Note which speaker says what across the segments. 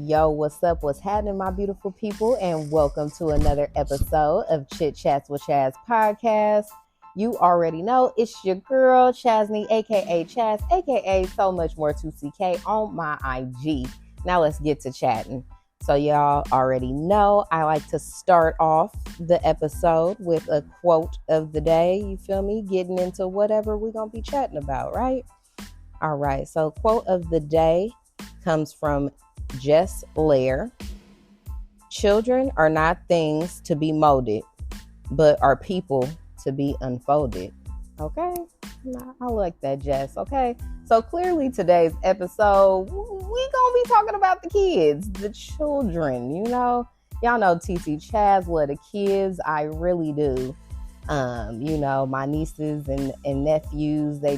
Speaker 1: Yo, what's up? What's happening, my beautiful people? And welcome to another episode of Chit Chats with Chaz podcast. You already know it's your girl, Chasney, aka Chaz, aka so much more 2CK on my IG. Now let's get to chatting. So y'all already know I like to start off the episode with a quote of the day. You feel me? Getting into whatever we're going to be chatting about, right? All right. So quote of the day comes from Jess Lair. Children are not things to be molded, but are people to be unfolded. Okay? I like that, Jess. Okay? So clearly today's episode, we gonna be talking about the kids, the children, you know? Y'all know TT Chaz love the kids. I really do. My nieces and nephews, they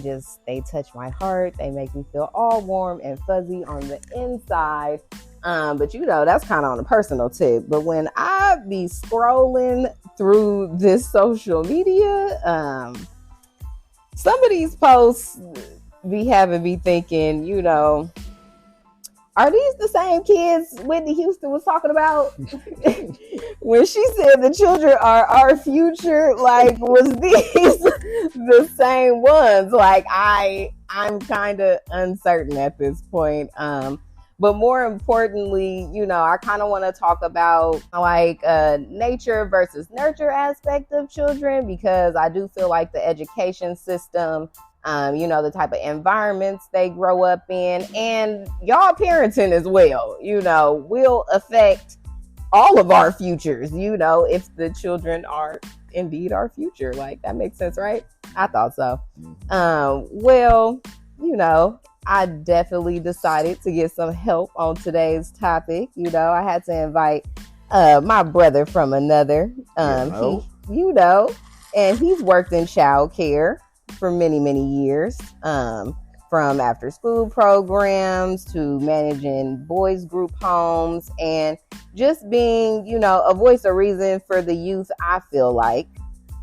Speaker 1: touch my heart. They make me feel all warm and fuzzy on the inside. But that's kind of on a personal tip. But when I be scrolling through this social media, some of these posts be having me thinking, are these the same kids Whitney Houston was talking about when she said the children are our future? Like, was these the same ones? Like, I'm kind of uncertain at this point. But more importantly, I kind of want to talk about nature versus nurture aspect of children, because I do feel like the education system, the type of environments they grow up in, and y'all parenting as well, will affect all of our futures, if the children are indeed our future. Like, that makes sense, right? I thought so. I definitely decided to get some help on today's topic. I had to invite my brother from another, and he's worked in childcare for many, many years, from after school programs to managing boys group homes, and just being, a voice of reason for the youth. I feel like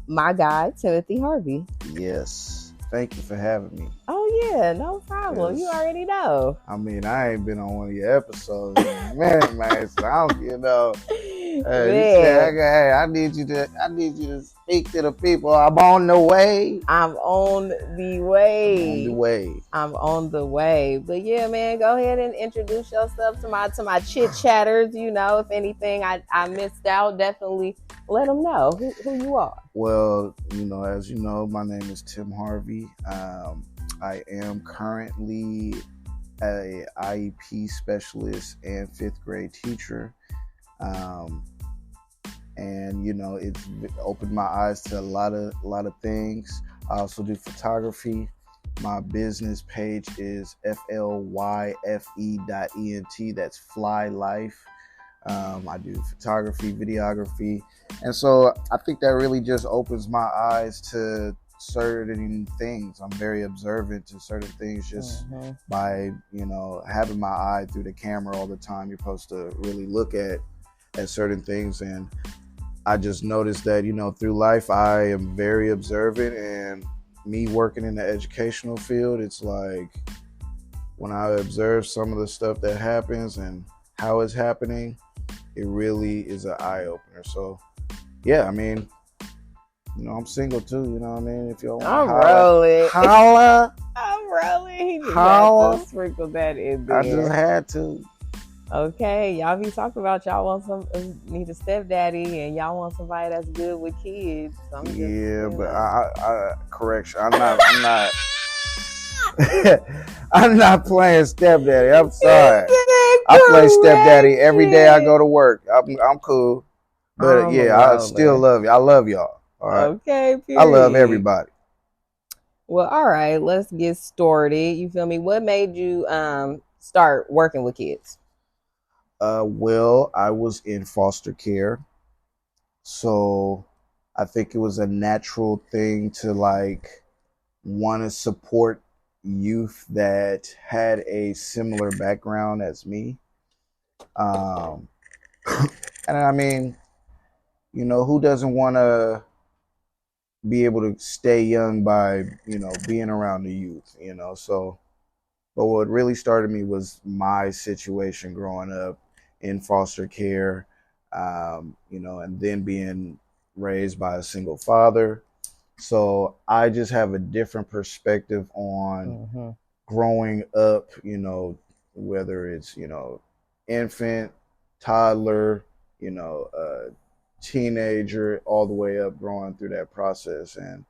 Speaker 1: my guy, Timothy Harvey.
Speaker 2: Yes. Thank you for having me.
Speaker 1: Oh, yeah, no problem. Yes. You already know.
Speaker 2: I mean, I ain't been on one of your episodes in a minute, man. So I don't, hey, I need you to speak to the people. I'm on the way.
Speaker 1: I'm on the way. But yeah, man, go ahead and introduce yourself to my chit chatters. If anything I missed out, definitely let them know who you are.
Speaker 2: Well, as you know, my name is Tim Harvey. I am currently a IEP specialist and fifth grade teacher. And it's opened my eyes to a lot of things. I also do photography. My business page is FLYFE.ENT. That's Fly Life. I do photography, videography. And so I think that really just opens my eyes to certain things. I'm very observant to certain things just by, having my eye through the camera all the time. You're supposed to really look at certain things. And I just noticed that, through life, I am very observant, and me working in the educational field, it's like when I observe some of the stuff that happens and how it's happening, it really is an eye-opener. So, yeah, I mean, I'm single too, you know what I mean? If you want to holla.
Speaker 1: I'm rolling. He just had to sprinkle that in there.
Speaker 2: I just had to.
Speaker 1: Okay, y'all be talking about y'all want need a stepdaddy, and y'all want somebody that's good with kids. So
Speaker 2: but I correction. I'm not I'm not playing stepdaddy. I'm sorry. I play stepdaddy every day I go to work. I'm cool. But I still love you. I love y'all. All right.
Speaker 1: Okay, period.
Speaker 2: I love everybody.
Speaker 1: Well, all right, let's get started. You feel me? What made you start working with kids?
Speaker 2: Well, I was in foster care, so I think it was a natural thing to want to support youth that had a similar background as me. And I mean, who doesn't want to be able to stay young by, being around the youth, so. But what really started me was my situation growing up in foster care, and then being raised by a single father. So I just have a different perspective on growing up, whether it's, infant, toddler, teenager, all the way up, growing through that process. And,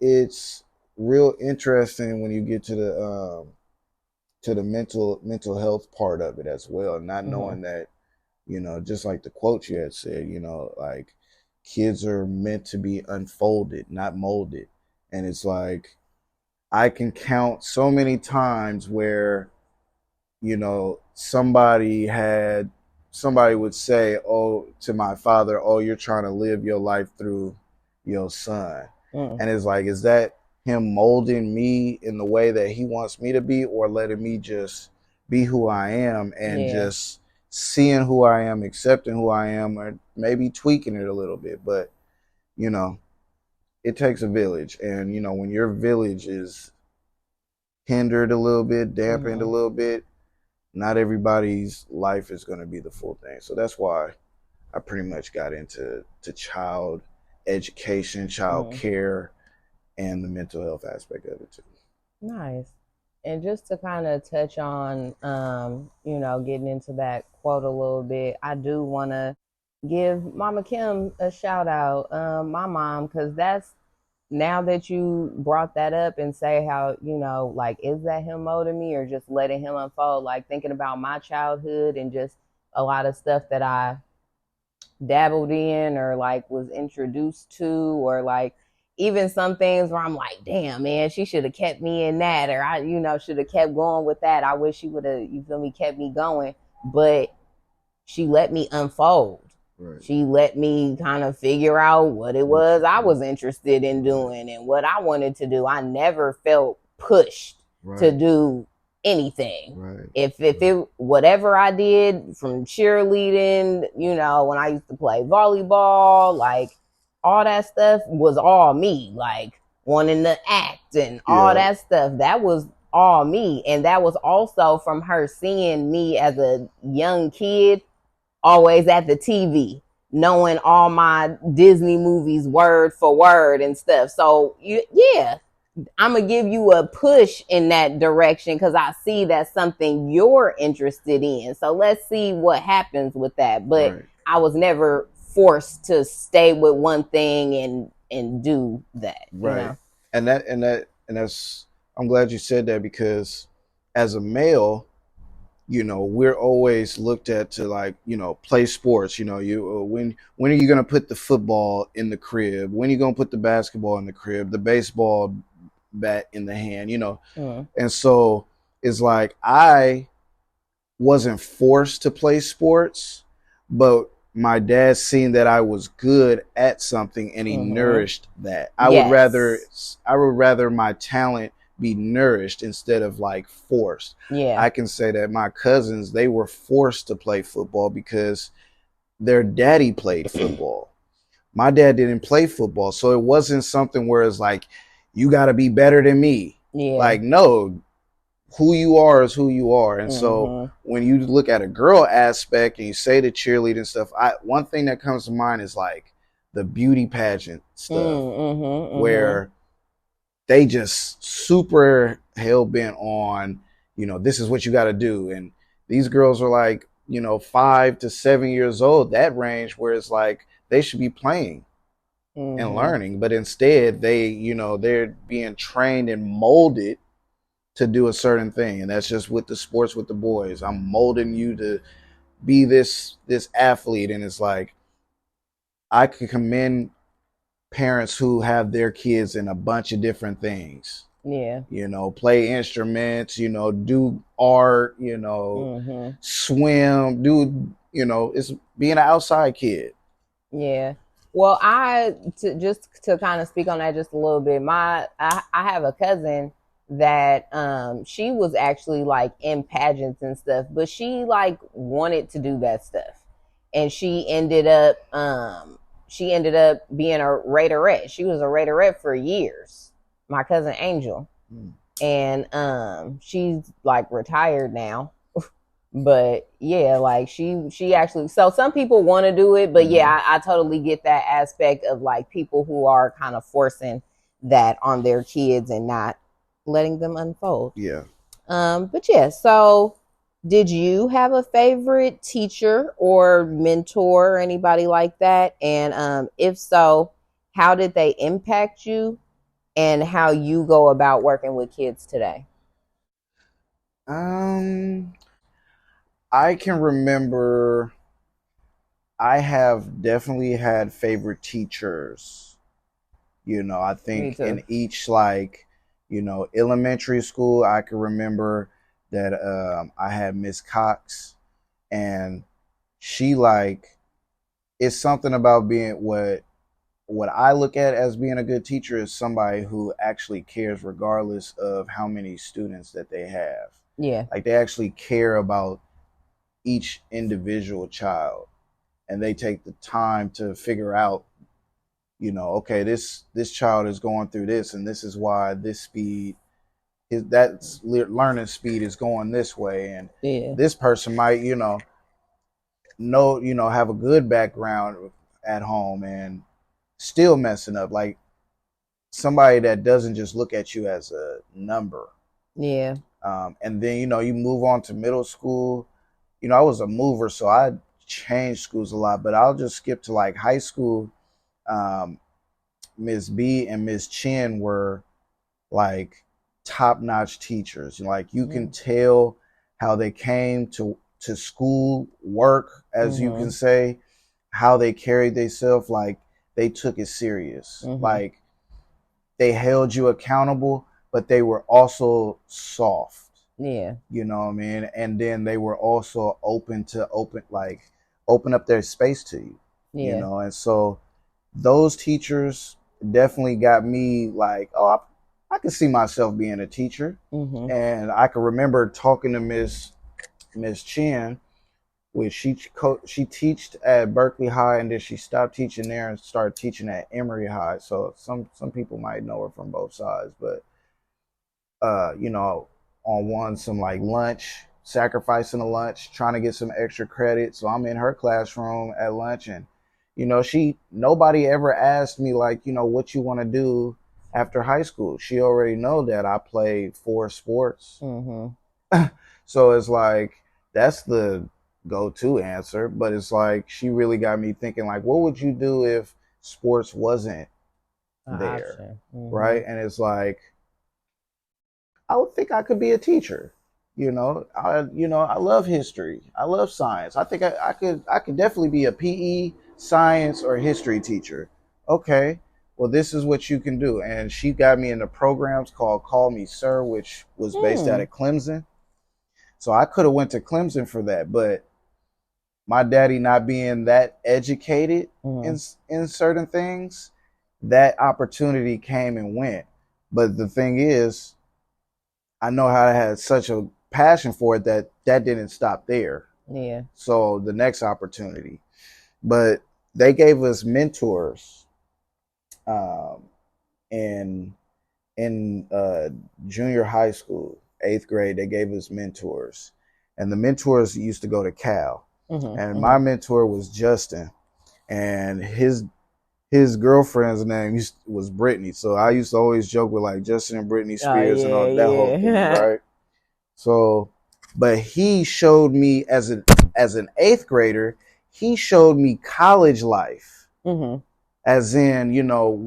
Speaker 2: it's real interesting when you get to the mental health part of it as well, not knowing that, just like the quote you had said, like kids are meant to be unfolded, not molded. And it's like I can count so many times where, somebody would say, oh, to my father, oh, you're trying to live your life through your son. And it's like, is that him molding me in the way that he wants me to be, or letting me just be who I am and just seeing who I am, accepting who I am, or maybe tweaking it a little bit. But, it takes a village. And, when your village is hindered a little bit, dampened a little bit, not everybody's life is going to be the full thing. So that's why I pretty much got into child education, child care, and the mental health aspect of it too.
Speaker 1: Nice. And just to kind of touch on, getting into that quote a little bit, I do want to give Mama Kim a shout out, my mom, because now that you brought that up and say how, like, is that him molding me or just letting him unfold? Like thinking about my childhood and just a lot of stuff that I dabbled in or like was introduced to, or like even some things where I'm like, damn, man, she should have kept me in that, or I, should have kept going with that. I wish she would have, kept me going, but she let me unfold. Right. She let me kind of figure out what it was I was interested in doing and what I wanted to do. I never felt pushed to do anything. Right. If it, whatever I did, from cheerleading, when I used to play volleyball, like all that stuff was all me, like wanting to act and all that stuff. That was all me. And that was also from her seeing me as a young kid, always at the TV, knowing all my Disney movies word for word and stuff. So I'm going to give you a push in that direction because I see that's something you're interested in. So let's see what happens with that. But I was never forced to stay with one thing and do that.
Speaker 2: Right. And that's, I'm glad you said that, because as a male, we're always looked at to like, play sports. When are you going to put the football in the crib? When are you going to put the basketball in the crib, the baseball bat in the hand, And so it's like, I wasn't forced to play sports, but my dad seen that I was good at something and he nourished that. I would rather my talent be nourished instead of like forced. Yeah. I can say that my cousins, they were forced to play football because their daddy played football. My dad didn't play football. So it wasn't something where it's like, you got to be better than me. Yeah. Like, no, who you are is who you are. And so when you look at a girl aspect and you say the cheerleading stuff, one thing that comes to mind is like the beauty pageant stuff, where they just super hell bent on, this is what you got to do. And these girls are like, 5 to 7 years old, that range, where it's like they should be playing and learning. But instead they're being trained and molded to do a certain thing. And that's just with the sports with the boys. I'm molding you to be this athlete. And it's like, I could commend parents who have their kids in a bunch of different things. Yeah. Play instruments, do art, swim, it's being an outside kid.
Speaker 1: Yeah. Well, just to kind of speak on that just a little bit, I have a cousin that she was actually like in pageants and stuff, but she like wanted to do that stuff. And she ended up being a Raiderette. She was a Raiderette for years. My cousin Angel. And she's like retired now. But yeah, like she actually, so some people want to do it, but yeah, I totally get that aspect of like people who are kind of forcing that on their kids and not letting them unfold.
Speaker 2: Yeah.
Speaker 1: But yeah, so did you have a favorite teacher or mentor or anybody like that? And if so, how did they impact you and how you go about working with kids today?
Speaker 2: Um, I can remember I have definitely had favorite teachers. I
Speaker 1: Me
Speaker 2: think
Speaker 1: too.
Speaker 2: in each, like, elementary school, I can remember that I had Miss Cox, and she, like, it's something about being what I look at as being a good teacher is somebody who actually cares regardless of how many students that they have.
Speaker 1: Yeah.
Speaker 2: Like, they actually care about each individual child, and they take the time to figure out, okay, this child is going through this, and this is why this speed is that's learning speed is going this way, and
Speaker 1: Yeah.
Speaker 2: this person might, have a good background at home and still messing up. Like, somebody that doesn't just look at you as a number.
Speaker 1: Yeah.
Speaker 2: And then, you move on to middle school. I was a mover, so I changed schools a lot, but I'll just skip to like high school. Um, Miss B and Miss Chin were like top notch teachers. Like, you can tell how they came to school, work, as you can say, how they carried themselves. Like, they took it serious. Like, they held you accountable, but they were also soft.
Speaker 1: Yeah.
Speaker 2: You know what I mean? And then they were also open up their space to you.
Speaker 1: Yeah.
Speaker 2: And so those teachers definitely got me like, oh, I can see myself being a teacher. And I can remember talking to Miss Chin, which she taught at Berkeley High, and then she stopped teaching there and started teaching at Emory High. So some people might know her from both sides, but on one some like lunch, sacrificing a lunch, trying to get some extra credit. So I'm in her classroom at lunch, and nobody ever asked me like, what you want to do after high school. She already know that I played 4 sports. So it's like that's the go-to answer, but it's like she really got me thinking like, what would you do if sports wasn't there? Right? And it's like, I would think I could be a teacher. I love history. I love science. I think I could definitely be a PE, science, or history teacher. Okay, well, this is what you can do. And she got me into programs called Call Me Sir, which was based out of Clemson. So I could have went to Clemson for that, but my daddy not being that educated in certain things, that opportunity came and went. But the thing is, I know how I had such a passion for it that didn't stop there.
Speaker 1: Yeah.
Speaker 2: So the next opportunity, but they gave us mentors, in junior high school, 8th grade. They gave us mentors, and the mentors used to go to Cal, and my mentor was Justin, and his girlfriend's name was Brittany. So I used to always joke with like Justin and Britney Spears and all that whole thing, right? So, but he showed me as an 8th grader, he showed me college life. As in,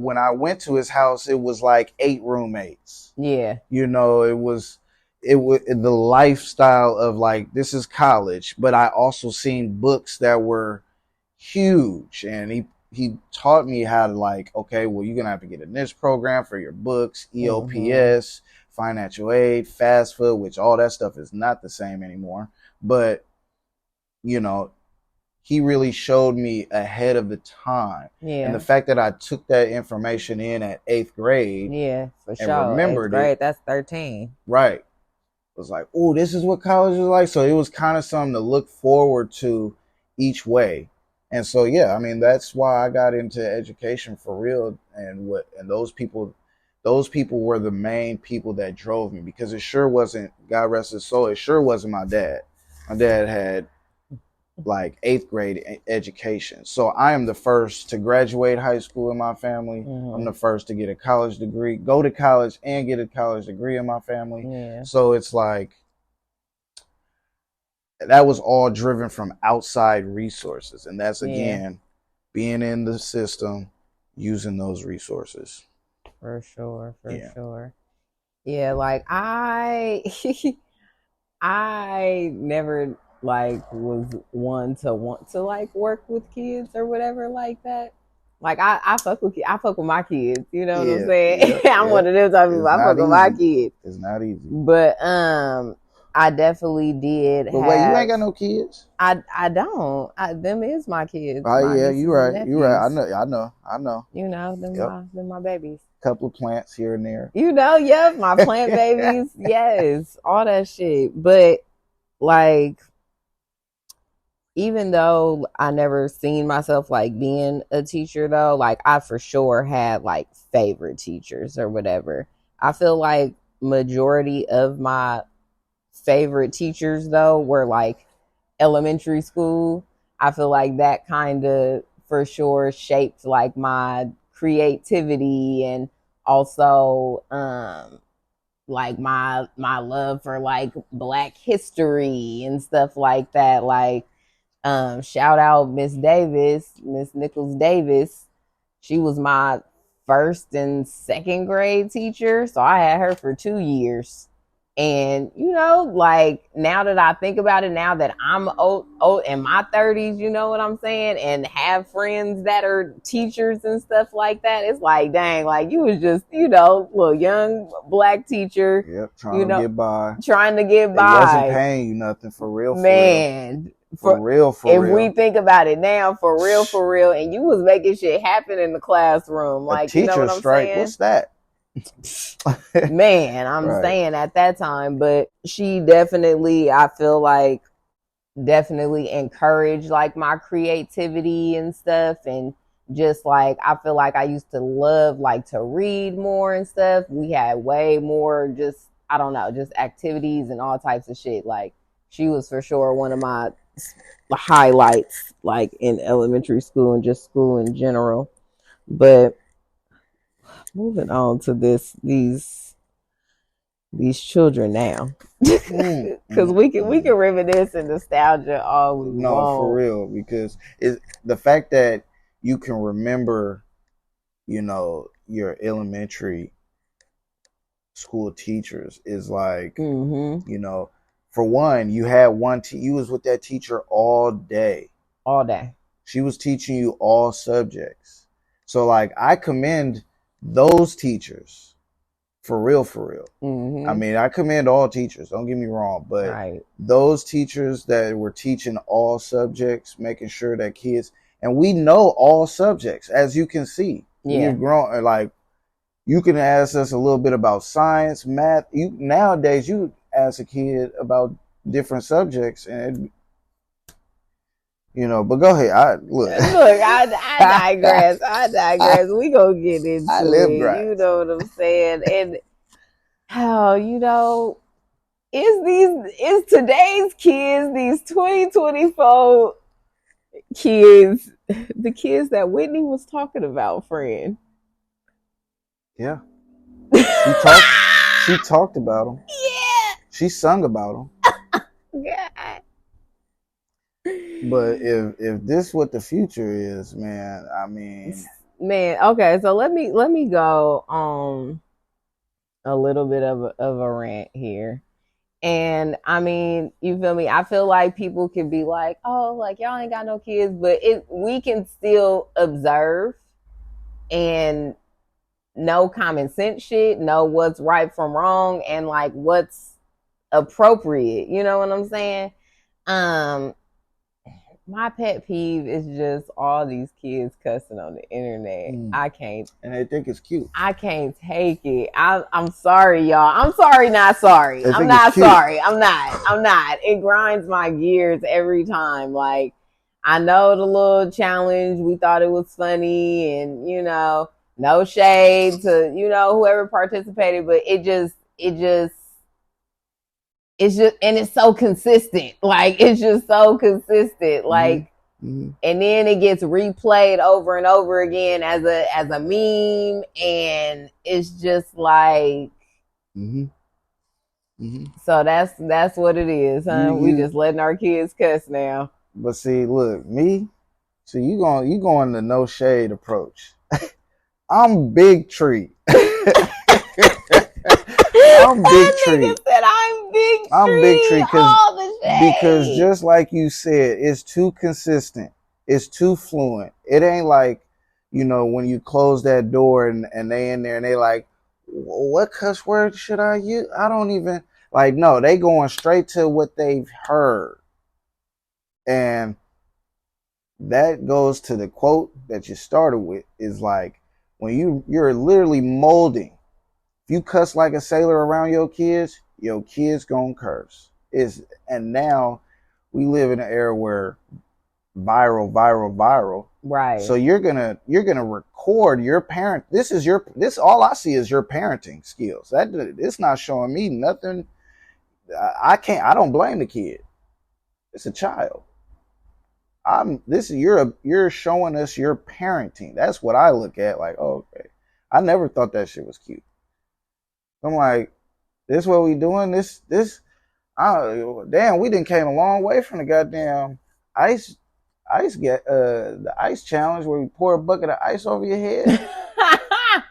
Speaker 2: when I went to his house, it was like 8 roommates.
Speaker 1: Yeah.
Speaker 2: It was the lifestyle of like, this is college, but I also seen books that were huge, and he taught me how to like, okay, well, you're gonna have to get in this program for your books, EOPS, financial aid, FAFSA, which all that stuff is not the same anymore. But he really showed me ahead of the time. Yeah. And the fact that I took that information in at 8th grade,
Speaker 1: for
Speaker 2: sure, and remembered
Speaker 1: 8th grade, it. That's 13.
Speaker 2: Right. It was like, oh, this is what college is like. So it was kind of something to look forward to each way. And so, yeah, I mean, that's why I got into education for real. And those people were the main people that drove me, because it sure wasn't, God rest his soul, it sure wasn't my dad. My dad had like 8th grade education. So I am the first to graduate high school in my family.
Speaker 1: Mm-hmm.
Speaker 2: I'm the first to get a college degree, go to college and get a college degree in my family.
Speaker 1: Yeah.
Speaker 2: So it's like, that was all driven from outside resources. And that's, again, being in the system, using those resources.
Speaker 1: For sure. Sure. Yeah, like I never like was one to want to like work with kids or whatever like that. Like I fuck with my kids, you know what I'm saying? I'm one of them type of people. I fuck with my kids.
Speaker 2: It's not easy.
Speaker 1: But I definitely did.
Speaker 2: But wait, you ain't got no kids?
Speaker 1: I don't. Them is my kids.
Speaker 2: Oh yeah, you right. You right. I know.
Speaker 1: You know, them my babies.
Speaker 2: Couple of plants here and there.
Speaker 1: You know, my plant babies. Yes, all that shit. But like, even though I never seen myself like being a teacher though, like I for sure had like favorite teachers or whatever. I feel like majority of my favorite teachers though were like elementary school. I feel like that kind of for sure shaped like my creativity and also like my love for like Black history and stuff like that. Like shout out Miss Nichols Davis. She was my first and second grade teacher, so I had her for 2 years. And, you know, like now that I think about it, now that I'm old in my 30s, you know what I'm saying? And have friends that are teachers and stuff like that. It's like, dang, like you was just, you know, little young Black teacher.
Speaker 2: Yep, trying to get by.
Speaker 1: It
Speaker 2: wasn't paying you nothing for real.
Speaker 1: Man.
Speaker 2: For real.
Speaker 1: If we think about it now, for real. And you was making shit happen in the classroom. Like,
Speaker 2: teacher
Speaker 1: you know what I'm
Speaker 2: strike,
Speaker 1: saying?
Speaker 2: What's that?
Speaker 1: Man, I'm saying at that time, but she definitely, I feel like, definitely encouraged like my creativity and stuff. And just like, I feel like I used to love like to read more and stuff. We had way more just, I don't know, just activities and all types of shit. Like she was for sure one of my highlights like in elementary school and just school in general. But moving on to these children now, because we can reminisce and nostalgia all we want.
Speaker 2: For real, because it's the fact that you can remember, you know, your elementary school teachers is like, you know, for one, you had you was with that teacher all day. She was teaching you all subjects. So like I commend those teachers for real. I mean, I commend all teachers, don't get me wrong, but those teachers that were teaching all subjects, making sure that kids, and we know all subjects, as you can see. We've grown, like you can ask us a little bit about science, math. Nowadays you ask a kid about different subjects and you know, but go ahead. I digress. We gonna get into it. You know what I'm saying? And how, you know, is today's kids, these 2024 kids, the kids that Whitney was talking about, friend. Yeah. She talked about them.
Speaker 1: Yeah.
Speaker 2: She sung about them.
Speaker 1: God.
Speaker 2: But if this what the future is, man, I mean,
Speaker 1: okay, so let me go on a little bit of a rant here. And I mean, you feel me? I feel like people can be like, oh, like y'all ain't got no kids, but we can still observe and know common sense shit, know what's right from wrong and like what's appropriate. You know what I'm saying? My pet peeve is just all these kids cussing on the internet. I can't.
Speaker 2: And they think it's cute.
Speaker 1: I can't take it. I'm sorry, y'all. I'm sorry, not sorry. I'm not sorry. I'm not. It grinds my gears every time. Like, I know the little challenge. We thought it was funny and, you know, no shade to, you know, whoever participated, but it just it's just, and it's so consistent. Like, it's just so consistent. Like, and then it gets replayed over and over again as a meme, and it's just like, so that's what it is, huh? We just letting our kids cuss now.
Speaker 2: But see, look, me. So you going the no shade approach. I'm big tree. I'm big tree.
Speaker 1: Said I'm big tree.
Speaker 2: I'm big tree because just like you said, it's too consistent. It's too fluent. It ain't like, when you close that door and they in there and they like, what cuss word should I use? I don't even like. No, they going straight to what they've heard, and that goes to the quote that you started with. Is like when you're literally molding. If you cuss like a sailor around your kids gonna curse. And now we live in an era where viral.
Speaker 1: Right.
Speaker 2: So you're gonna record your parent. This all I see is your parenting skills. It's not showing me nothing. I don't blame the kid. It's a child. You're showing us your parenting. That's what I look at. Like, oh, okay. I never thought that shit was cute. I'm like, this what we doing? Damn, we done came a long way from the goddamn the ice challenge where we pour a bucket of ice over your head.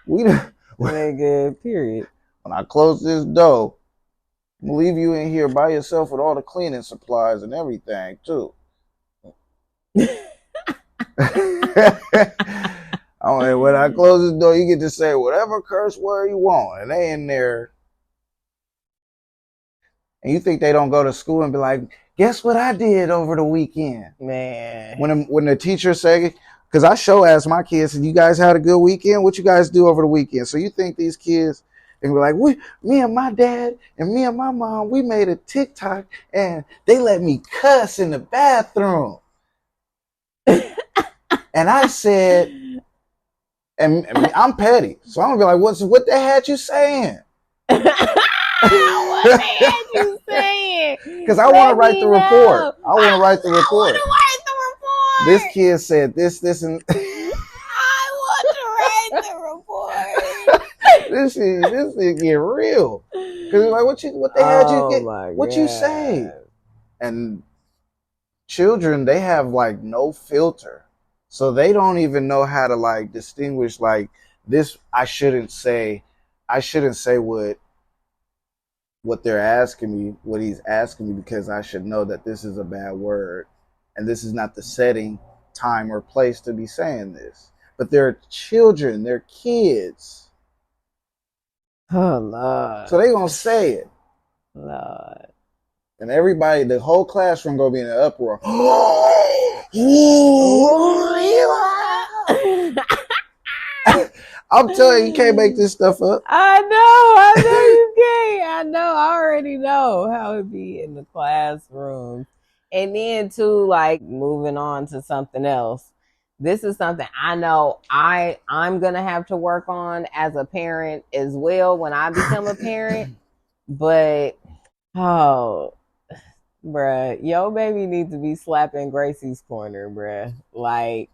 Speaker 1: Nigga, period.
Speaker 2: When I close this door, I'm gonna leave you in here by yourself with all the cleaning supplies and everything too. When I close this door, you get to say whatever curse word you want, and they in there. And you think they don't go to school and be like, guess what I did over the weekend?
Speaker 1: Man.
Speaker 2: When the teacher say, because I ask my kids, you guys had a good weekend? What you guys do over the weekend? So you think these kids, and be like, me and my dad and me and my mom, we made a TikTok and they let me cuss in the bathroom. And I said, and I'm petty, so I'm gonna be like, what the hell you saying?
Speaker 1: What the hell you saying?
Speaker 2: Because I want to write the report. I want to write the report. This kid said this, and
Speaker 1: I want to write the report.
Speaker 2: this shit get real. Because like, what the hell you get? What you say? And children, they have like no filter. So they don't even know how to like distinguish like this. I shouldn't say what they're asking me, what he's asking me, because I should know that this is a bad word and this is not the setting, time, or place to be saying this. But they're children, they're kids.
Speaker 1: Oh Lord.
Speaker 2: So they gonna say it.
Speaker 1: Lord.
Speaker 2: And everybody, the whole classroom gonna be in an uproar. I'm telling you can't make this stuff up.
Speaker 1: I know you can't. I already know how it be in the classroom. And then too, like, moving on to something else. This is something I know I'm gonna have to work on as a parent as well when I become a parent. But bruh, yo baby needs to be slapping Gracie's corner, bruh. Like,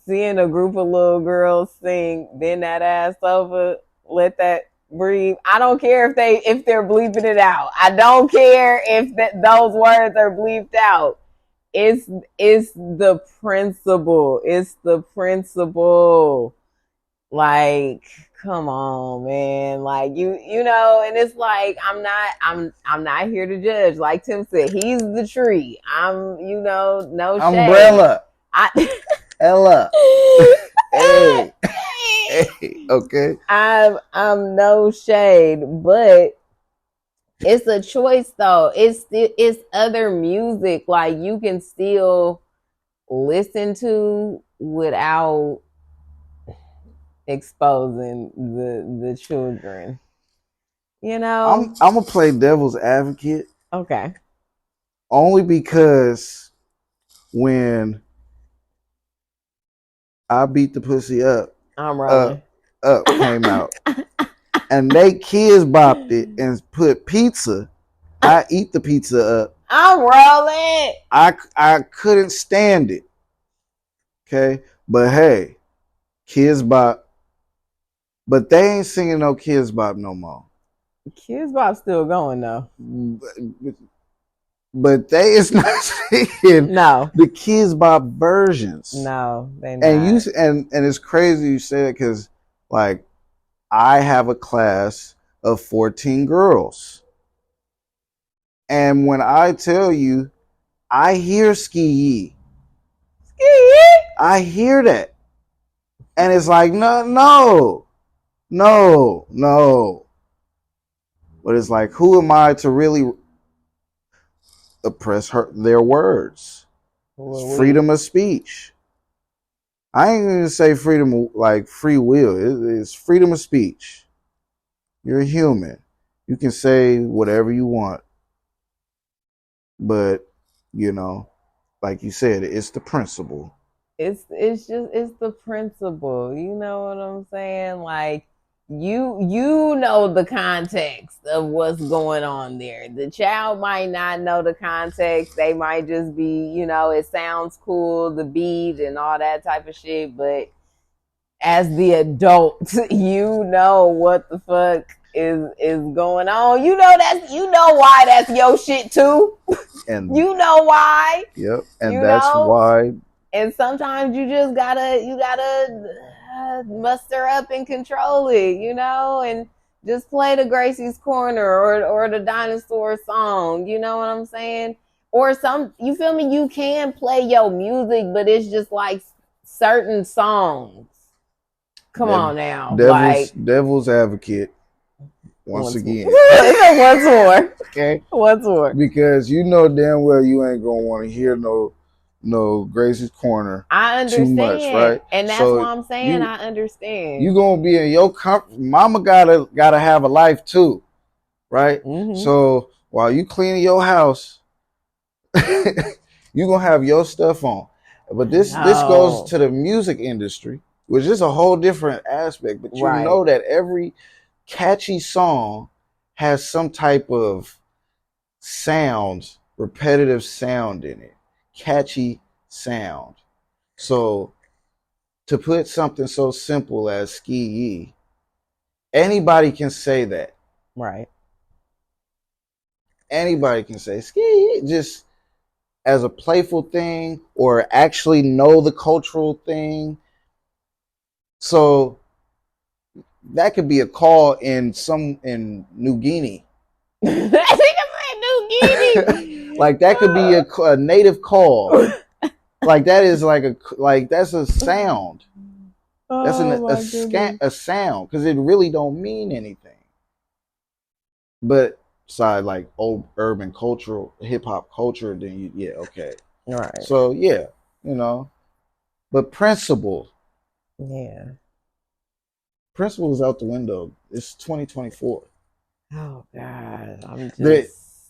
Speaker 1: seeing a group of little girls sing "Bend That Ass Over, Let That Breathe." I don't care if they're bleeping it out. I don't care if those words are bleeped out. It's the principle. It's the principle. Like, come on, man. Like, you know, and it's like I'm not here to judge. Like Tim said, he's the tree. I'm, no shade.
Speaker 2: Umbrella. Ella. Hey. Okay.
Speaker 1: I'm no shade, but it's a choice though. It's other music like you can still listen to without exposing the children. I'm
Speaker 2: gonna play devil's advocate.
Speaker 1: Okay.
Speaker 2: Only because when I beat the pussy up,
Speaker 1: I'm rolling.
Speaker 2: Up came out. and they kids bopped it and put pizza. I eat the pizza up.
Speaker 1: I'm rolling.
Speaker 2: I couldn't stand it. Okay, but hey, kids bop. But they ain't singing no kids bop no more.
Speaker 1: Kids Bop's still going though.
Speaker 2: But they is not singing the kids bop versions.
Speaker 1: No, they not.
Speaker 2: And it's crazy you say that because like I have a class of 14 girls. And when I tell you, I hear ski. I hear that. And it's like, no. But it's like, who am I to really oppress their words? It's freedom of speech. I ain't going to say freedom like free will. It's freedom of speech. You're a human. You can say whatever you want. But, you know, like you said, it's the principle.
Speaker 1: It's the principle. You know what I'm saying? Like you know the context of what's going on there. The child might not know the context. They might just be, you know, it sounds cool, the beat and all that type of shit, but as the adult, you know what the fuck is going on. You know why that's your shit too. And you know why.
Speaker 2: Yep. And that's why.
Speaker 1: And sometimes you just gotta muster up and control it, you know, and just play the Gracie's Corner or the dinosaur song, you know what I'm saying? Or you feel me? You can play your music, but it's just like certain songs. Come on now.
Speaker 2: Devil's advocate. Once again.
Speaker 1: Once more.
Speaker 2: Okay.
Speaker 1: Once more.
Speaker 2: Because you know damn well you ain't gonna want to hear no Gracie's Corner.
Speaker 1: I understand.
Speaker 2: Too much, right?
Speaker 1: And that's why I'm saying I understand.
Speaker 2: You gonna be in your comfort. Mama gotta have a life too, right? Mm-hmm. So while you cleaning your house, you gonna have your stuff on. But this goes to the music industry, which is a whole different aspect. But you know that every catchy song has some type of sound, repetitive sound in it. Catchy sound. So to put something so simple as ski, anybody can say that.
Speaker 1: Right.
Speaker 2: Anybody can say ski just as a playful thing or actually know the cultural thing. So that could be a call in New Guinea. New Guinea. Like that could be a native call. Like that is that's a sound. That's a sound because it really don't mean anything. But side like old urban cultural hip hop culture, then okay.
Speaker 1: All right.
Speaker 2: So you know, but principle.
Speaker 1: Yeah.
Speaker 2: Principle is out the window. It's 2024.
Speaker 1: Oh God, I'm just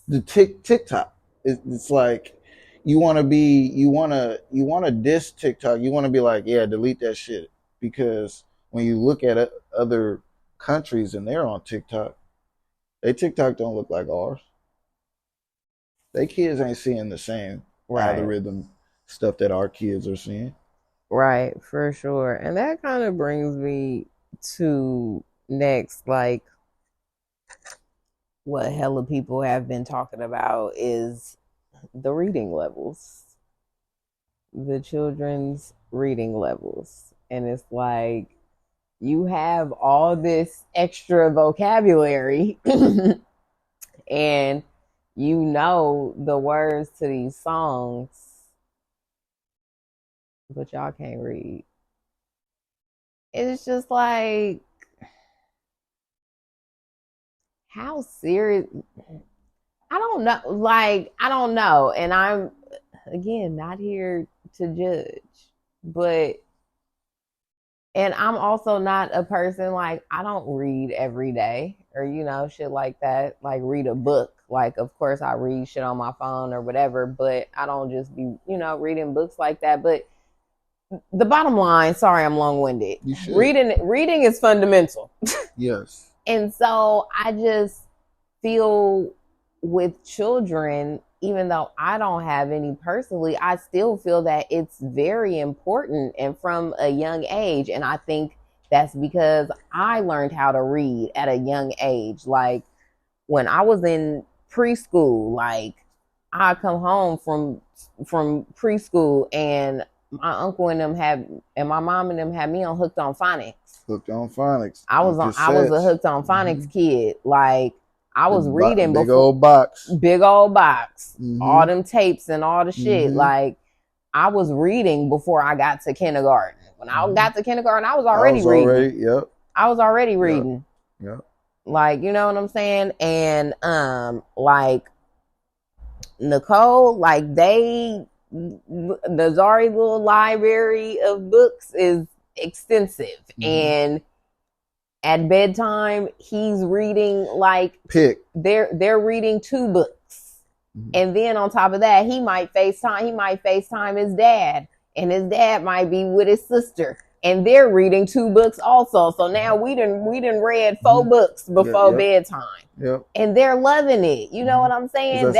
Speaker 2: the TikTok. It's like you want to diss TikTok. You want to be like, yeah, delete that shit, because when you look at other countries and they're on TikTok, they TikTok don't look like ours. They kids ain't seeing the same algorithm stuff that our kids are seeing.
Speaker 1: Right, for sure. And that kind of brings me to next, like what hella people have been talking about is the reading levels, the children's reading levels. And it's like you have all this extra vocabulary and you know the words to these songs, but y'all can't read. It's just like, how serious? I don't know. Like, I don't know. And I'm, again, not here to judge. But, and I'm also not a person, like, I don't read every day or, you know, shit like that. Like, read a book. Like, of course, I read shit on my phone or whatever. But I don't just be, you know, reading books like that. But the bottom line, sorry, I'm long-winded.
Speaker 2: You should.
Speaker 1: Reading is fundamental.
Speaker 2: Yes.
Speaker 1: And so I just feel with children, even though I don't have any personally, I still feel that it's very important and from a young age. And I think that's because I learned how to read at a young age. Like when I was in preschool, like I come home from preschool and my uncle and them and my mom and them had me on Hooked on Phonics.
Speaker 2: Hooked on Phonics.
Speaker 1: I was a Hooked on Phonics kid. Like I was reading
Speaker 2: big old box,
Speaker 1: all them tapes and all the shit. Like I was reading before I got to kindergarten. When I got to kindergarten, I was already reading. I was already reading.
Speaker 2: Yep.
Speaker 1: Like, you know what I'm saying? And like Nicole, like the Zari little library of books is extensive. And at bedtime, he's reading like they're reading 2 books. And then on top of that, he might FaceTime his dad, and his dad might be with his sister, and they're reading 2 books also. So now we done read 4 books before bedtime.
Speaker 2: Yep.
Speaker 1: And they're loving it. You know what I'm saying?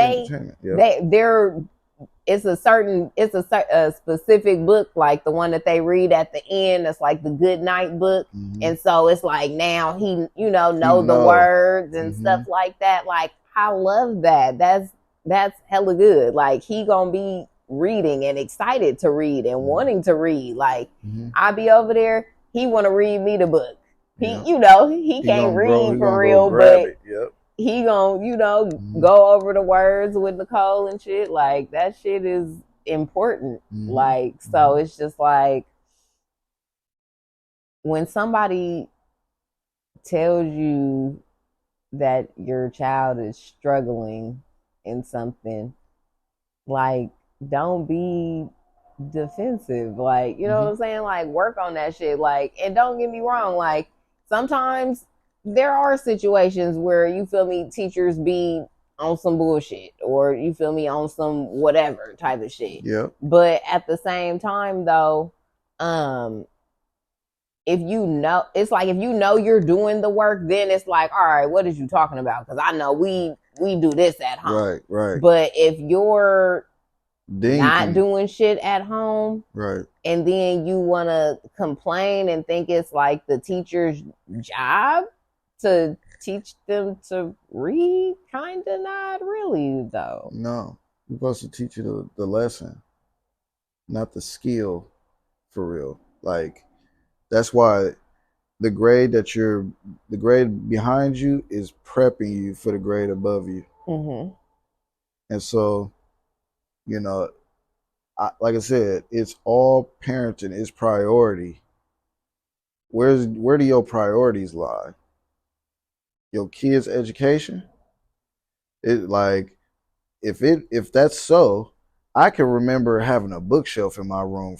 Speaker 1: It's a specific book, like the one that they read at the end. It's like the good night book. And so it's like now he, know the words and stuff like that. Like, I love that. That's hella good. Like, he gonna be reading and excited to read and wanting to read. Like, I be over there, he want to read me the book. He can't read for real, but he gonna, go over the words with Nicole and shit. Like, that shit is important. Like, so it's just like, when somebody tells you that your child is struggling in something, like, don't be defensive. Like, you know what I'm saying? Like, work on that shit. Like, and don't get me wrong, like, sometimes there are situations where, you feel me, teachers be on some bullshit, or you feel me, on some whatever type of shit.
Speaker 2: Yeah.
Speaker 1: But at the same time though, if it's like, if you're doing the work, then it's like, all right, what is you talking about? Because I know we do this at home.
Speaker 2: Right.
Speaker 1: But if you're not doing shit at home,
Speaker 2: right,
Speaker 1: and then you want to complain and think it's like the teacher's job to teach them to read, kind of not really, though.
Speaker 2: No, you're supposed to teach you the lesson, not the skill, for real. Like, that's why the grade behind you is prepping you for the grade above you. And so, like I said, it's all parenting. It's priority. Where do your priorities lie? Your kids' education? It, like, if that's so, I can remember having a bookshelf in my room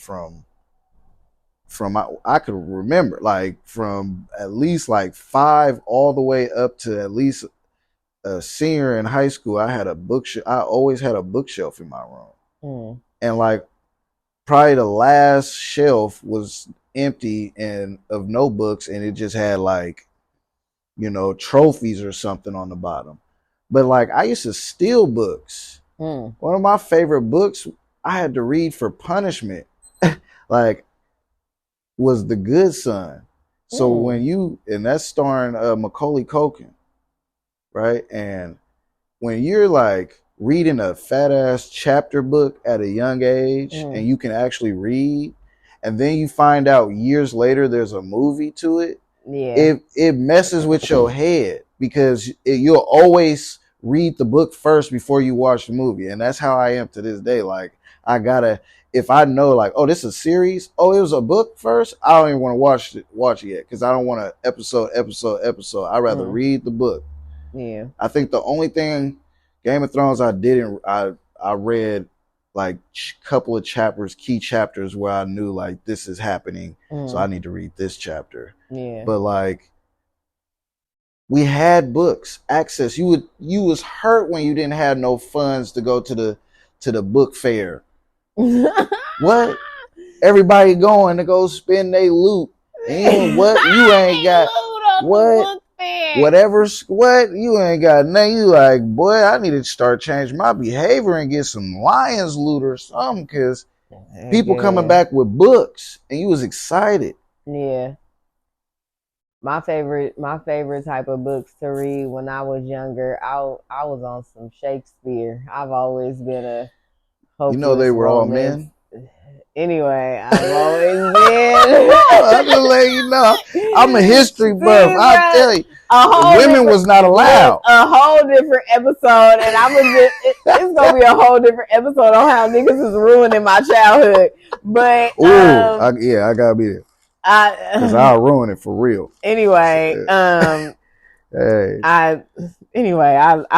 Speaker 2: I could remember, like, from at least like 5 all the way up to at least a senior in high school. I had a bookshelf. I always had a bookshelf in my room. And like, probably the last shelf was empty and of no books, and it just had like, trophies or something on the bottom. But like, I used to steal books. One of my favorite books I had to read for punishment, like, was The Good Son. So and that's starring Macaulay Culkin, right? And when you're like reading a fat ass chapter book at a young age, and you can actually read, and then you find out years later there's a movie to it, it messes with your head, because you'll always read the book first before you watch the movie. And that's how I am to this day. Like, if I know, like, oh, this is a series, oh, it was a book first, I don't even want to watch it yet, because I don't want to episode. I'd rather read the book. I think the only thing Game of Thrones I read like couple of key chapters where I knew, like, this is happening, so I need to read this chapter. But like, we had books access. You was hurt when you didn't have no funds to go to the book fair. What? Everybody going to go spend their loot. And what? You ain't got what? what you ain't got nothing. You like, boy, I need to start changing my behavior and get some Lions loot or something, because people coming back with books and you was excited.
Speaker 1: Yeah. My favorite type of books to read when I was younger, I was on some Shakespeare. I've always been a hopeless
Speaker 2: You know they were all
Speaker 1: romance.
Speaker 2: men.
Speaker 1: Anyway, I've always been.
Speaker 2: I'm just letting you know. I'm a history buff. I'll tell you. Women was not allowed.
Speaker 1: A whole different episode, and I'm gonna it's gonna be a whole different episode on how niggas is ruining my childhood. But
Speaker 2: I gotta be there. Because I'll ruin it for real.
Speaker 1: Anyway,
Speaker 2: hey.
Speaker 1: I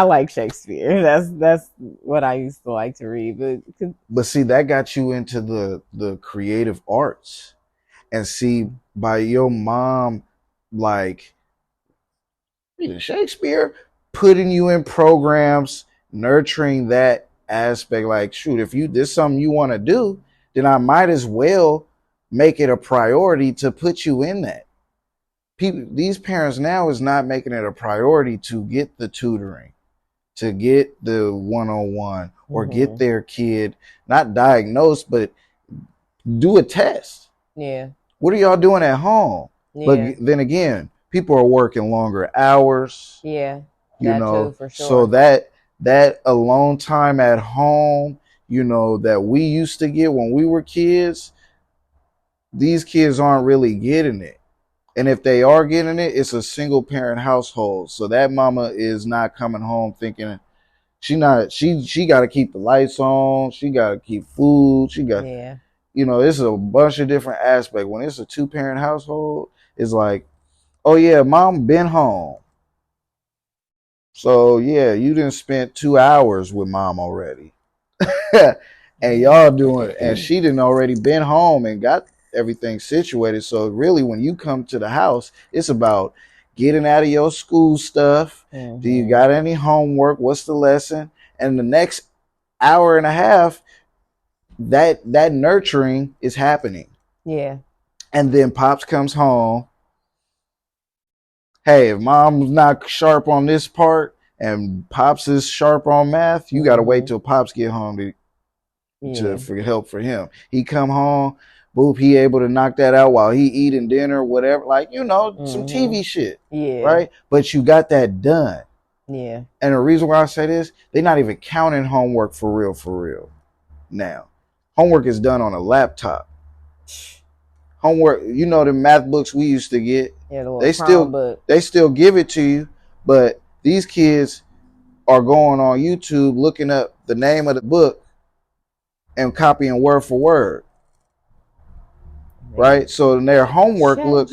Speaker 1: like Shakespeare. That's what I used to like to read.
Speaker 2: But see, that got you into the creative arts. And see, by your mom, like, reading Shakespeare, putting you in programs, nurturing that aspect, like, shoot, if this is something you want to do, then I might as well make it a priority to put you in that. These parents now is not making it a priority to get the tutoring, to get the one-on-one, or get their kid not diagnosed, but do a test.
Speaker 1: Yeah.
Speaker 2: What are y'all doing at home? Yeah. But then again, people are working longer hours.
Speaker 1: Yeah.
Speaker 2: You know, too, for sure. So that alone time at home, you know, that we used to get when we were kids, these kids aren't really getting it. And if they are getting it, it's a single parent household. So that mama is not coming home thinking she got to keep the lights on. She got to keep food. You know, it's a bunch of different aspects. When it's a 2-parent household, it's like, oh yeah, mom been home. So yeah, you done spent 2 hours with mom already. And y'all doing, and she done already been home and got everything situated. So really, when you come to the house, it's about getting out of your school stuff. Do you got any homework? What's the lesson? And the next hour and a half, that nurturing is happening.
Speaker 1: Yeah.
Speaker 2: And then pops comes home. Hey, if mom's not sharp on this part and pops is sharp on math, you got to wait till pops get home for help for him. He come home, boop, he able to knock that out while he eating dinner, whatever, like, you know, some TV shit.
Speaker 1: Yeah.
Speaker 2: Right? But you got that done.
Speaker 1: Yeah.
Speaker 2: And the reason why I say this, they're not even counting homework for real now. Homework is done on a laptop. Homework, you know, the math books we used to get, they still give it to you, but these kids are going on YouTube looking up the name of the book and copying word for word. Right? So their homework looks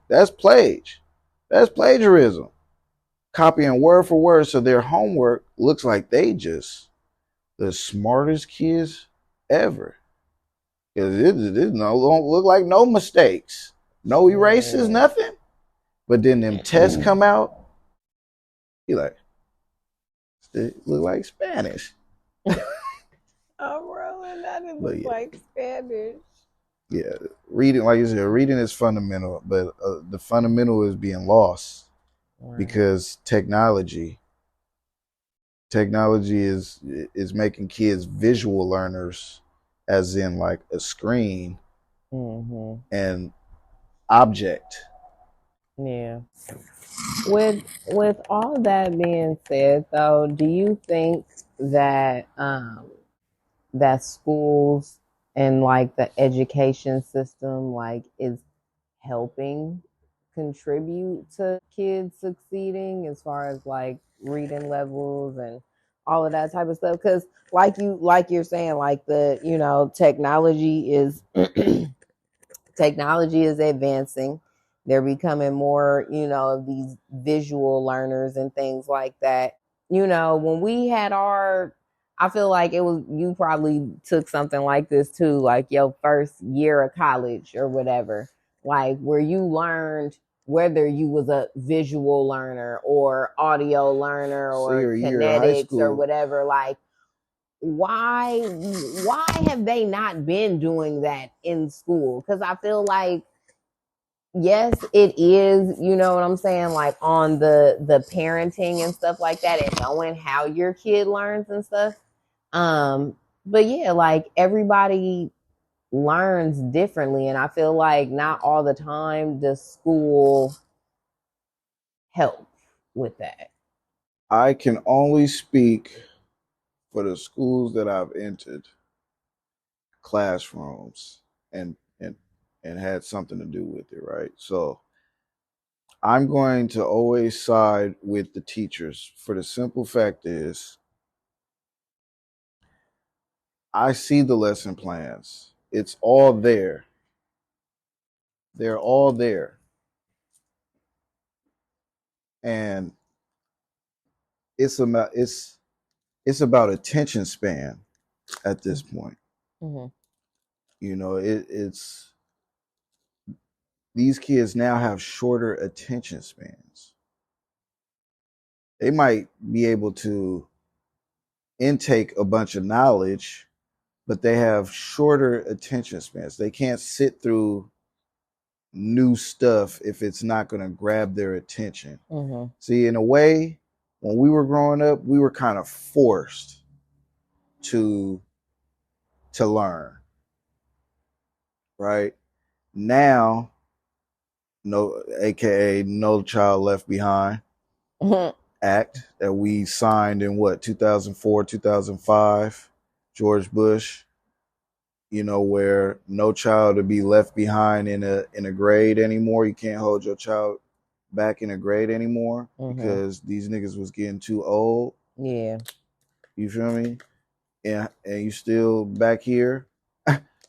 Speaker 2: that's plagiarism. Copying word for word, so their homework looks like they just the smartest kids ever. Because it don't look like no mistakes, no erases, nothing. But then them tests come out, you like, it look like Spanish.
Speaker 1: Oh, Roland, that didn't look like Spanish.
Speaker 2: Yeah, reading, like you said, reading is fundamental, but the fundamental is being lost because technology is making kids visual learners, as in like a screen and object.
Speaker 1: Yeah. With all that being said, though, do you think that that schools and like the education system like is helping contribute to kids succeeding as far as like reading levels and all of that type of stuff? Because like you're saying, like the, you know, technology is advancing. They're becoming more, you know, of these visual learners and things like that. You know, when we had I feel like it was, you probably took something like this too, like your first year of college or whatever, like where you learned whether you was a visual learner or audio learner or kinetics or whatever. Like, why have they not been doing that in school? Because I feel like yes, it is, you know what I'm saying, like on the parenting and stuff like that and knowing how your kid learns and stuff. Um, but yeah, like everybody learns differently, and I feel like not all the time does school help with that.
Speaker 2: I can only speak for the schools that I've entered classrooms and and had something to do with it, right? So I'm going to always side with the teachers for the simple fact is I see the lesson plans. It's all there. They're all there. And it's about attention span at this point.
Speaker 1: Mm-hmm.
Speaker 2: You know, it's these kids now have shorter attention spans. They might be able to intake a bunch of knowledge, but they have shorter attention spans. They can't sit through new stuff if it's not going to grab their attention.
Speaker 1: Mm-hmm.
Speaker 2: See, in a way, when we were growing up, we were kind of forced to learn, right? Now, no, aka No Child Left Behind
Speaker 1: Mm-hmm.
Speaker 2: Act that we signed in what 2004, 2005, George Bush. You know, where no child to be left behind in a grade anymore. You can't hold your child back in a grade anymore
Speaker 1: Mm-hmm.
Speaker 2: because these niggas was getting too old.
Speaker 1: Yeah.
Speaker 2: You feel me? And you still back here.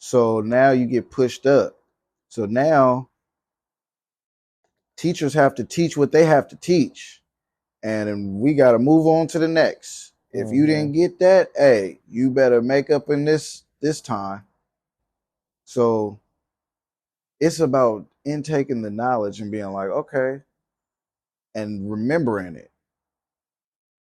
Speaker 2: So now you get pushed up. So now teachers have to teach what they have to teach. And we got to move on to the next. If you
Speaker 1: Mm-hmm.
Speaker 2: didn't get that, hey, you better make up in this time. So it's about intaking the knowledge and being like, okay, and remembering it.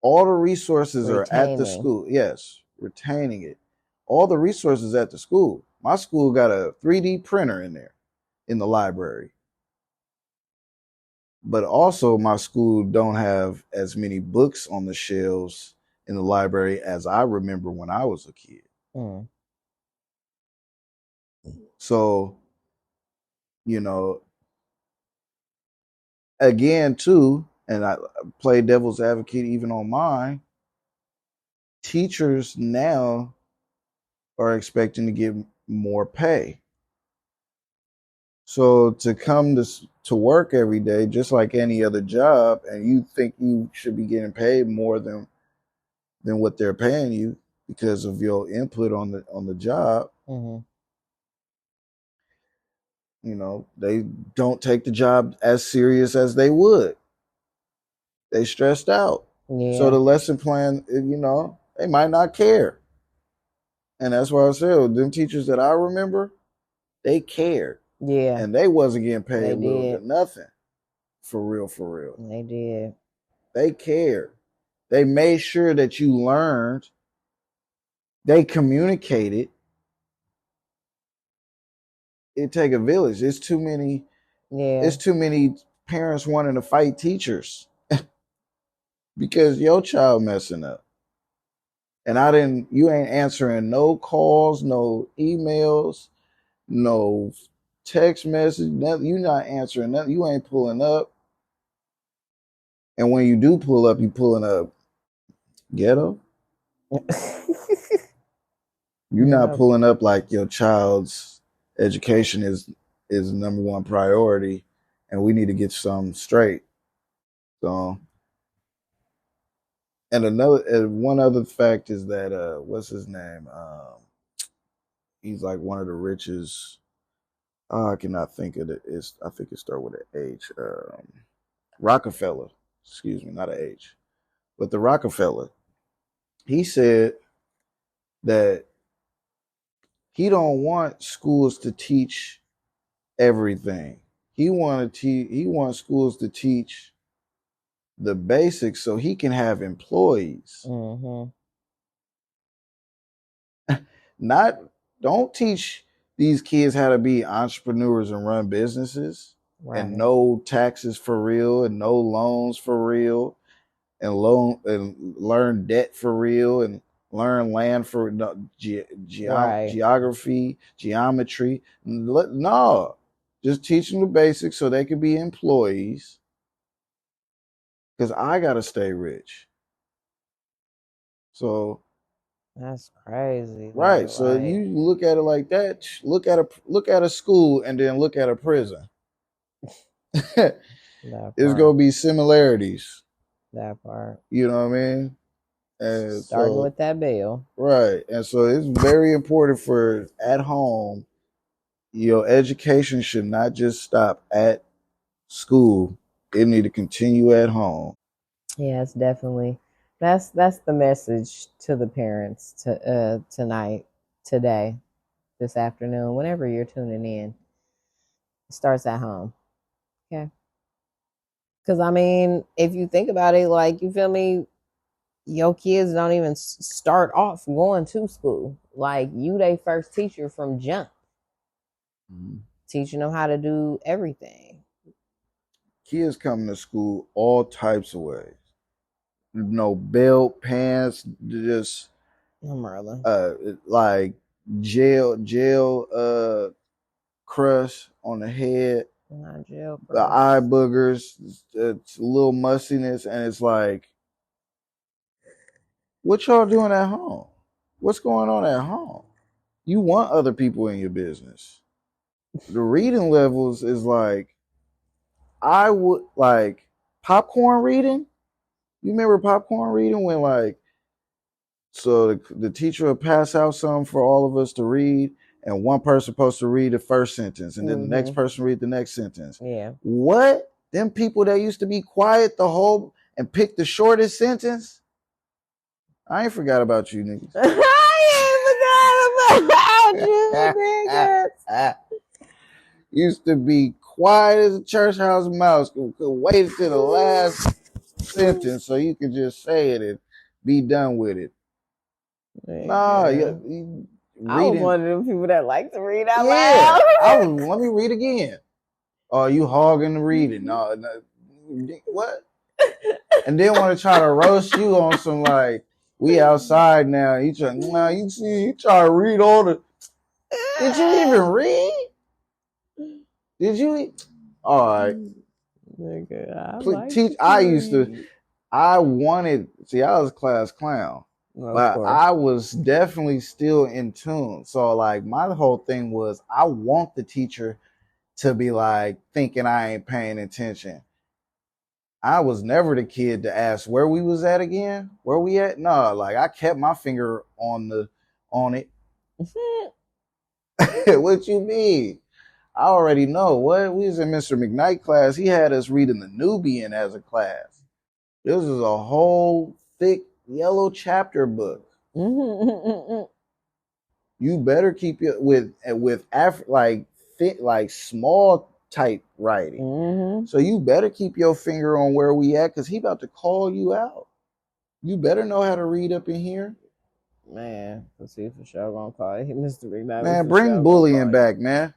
Speaker 2: All the resources are at the
Speaker 1: Retaining.
Speaker 2: school. Yes, retaining it. All the resources at the school. My school got a 3D printer in there in the library. But also my school don't have as many books on the shelves in the library as I remember when I was a kid.
Speaker 1: Mm.
Speaker 2: So, you know, again too, and I play devil's advocate even on mine, teachers now are expecting to get more pay. So to come to work every day, just like any other job, and you think you should be getting paid more than what they're paying you because of your input on the job,
Speaker 1: Mm-hmm.
Speaker 2: you know, they don't take the job as serious as they would. They stressed out. So
Speaker 1: Yeah.
Speaker 2: the lesson plan, you know, they might not care. And that's why I said them teachers that I remember, they cared.
Speaker 1: Yeah.
Speaker 2: And they wasn't getting paid
Speaker 1: They
Speaker 2: little to
Speaker 1: did.
Speaker 2: nothing. For real, for real.
Speaker 1: They did.
Speaker 2: They cared. They made sure that you learned. They communicated. It take a village.
Speaker 1: Yeah.
Speaker 2: It's too many parents wanting to fight teachers because your child messing up. And you ain't answering no calls, no emails, no text message, nothing. You not answering nothing. You ain't pulling up. And when you do pull up, you pulling up ghetto. You're not
Speaker 1: Yeah.
Speaker 2: pulling up like your child's education is number one priority, and we need to get some straight. So, and one other fact is that what's his name? He's like one of the richest. I cannot think of it. I think it starts with an H. Rockefeller. Excuse me, not an H, but the Rockefeller. He said that he don't want schools to teach everything. He wants schools to teach the basics so he can have employees.
Speaker 1: Mm-hmm.
Speaker 2: Not don't teach these kids how to be entrepreneurs and run businesses. and no taxes for real, and no loans for real, and learn debt for real, and learn land for geography, geometry. No, just teach them the basics so they can be employees. Because I gotta stay rich. So
Speaker 1: that's crazy.
Speaker 2: right. So you look at it like that. Look at a school and then look at a prison. There's gonna be similarities.
Speaker 1: That part.
Speaker 2: You know what I mean? And
Speaker 1: starting with that bill.
Speaker 2: Right. And so it's very important for at home, your education should not just stop at school. It need to continue at home.
Speaker 1: Yes, definitely. That's the message to the parents tonight, today, this afternoon, whenever you're tuning in. It starts at home. Okay. Because I mean, if you think about it, like, you feel me, your kids don't even start off going to school. Like, you they first teacher from jump. Mm-hmm. Teaching them how to do everything.
Speaker 2: Kids come to school all types of ways. Belt, pants, just like gel crush on the head.
Speaker 1: Not gel crush.
Speaker 2: The eye boogers, it's a little mustiness, and it's like, what y'all doing at home? What's going on at home? You want other people in your business. The reading levels is like, I would like popcorn reading. You remember popcorn reading when, like, so the teacher would pass out something for all of us to read, and one person supposed to read the first sentence, and then the next person read the next sentence.
Speaker 1: Yeah.
Speaker 2: What? Them people that used to be quiet the whole and pick the shortest sentence? I ain't forgot about you niggas.
Speaker 1: I ain't forgot about you niggas.
Speaker 2: Used to be quiet as a church house mouse. Could wait until the last sentence so you could just say it and be done with it. Nah, you
Speaker 1: I was one of them people that like to read out loud.
Speaker 2: Let me read again. Oh, you hogging the reading? No, what? And then want to try to roast you on some, like, we outside now. You try to read all the. Did you even read? Did you? All right.
Speaker 1: Nigga,
Speaker 2: I was class clown. But I was definitely still in tune. So, like, my whole thing was, I want the teacher to be like thinking I ain't paying attention. I was never the kid to ask where we was at again. Where we at? No, like, I kept my finger on it. What you mean? I already know. What? We was in Mr. McKnight class. He had us reading the Nubian as a class. This is a whole thick yellow chapter book. You better keep it with like small type writing. So you better keep your finger on where we at, because he about to call you out. You better know how to read up in here.
Speaker 1: Man, let's see for sure gonna call you Mr. McKnight.
Speaker 2: Man, bring bullying back, man.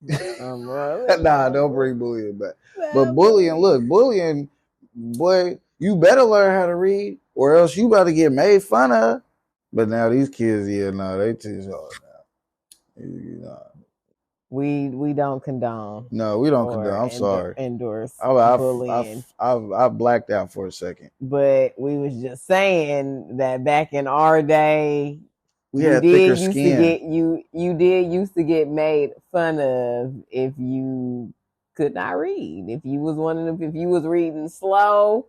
Speaker 2: Nah, don't bring bullying back. But bullying, boy, you better learn how to read, or else you about to get made fun of. But now these kids, they teach hard now.
Speaker 1: We don't condone.
Speaker 2: No, we don't condone. I'm sorry.
Speaker 1: Endorse bullying.
Speaker 2: I blacked out for a second.
Speaker 1: But we was just saying that back in our day,
Speaker 2: we had thicker skin.
Speaker 1: You did used to get made fun of if you could not read. If you was if you was reading slow,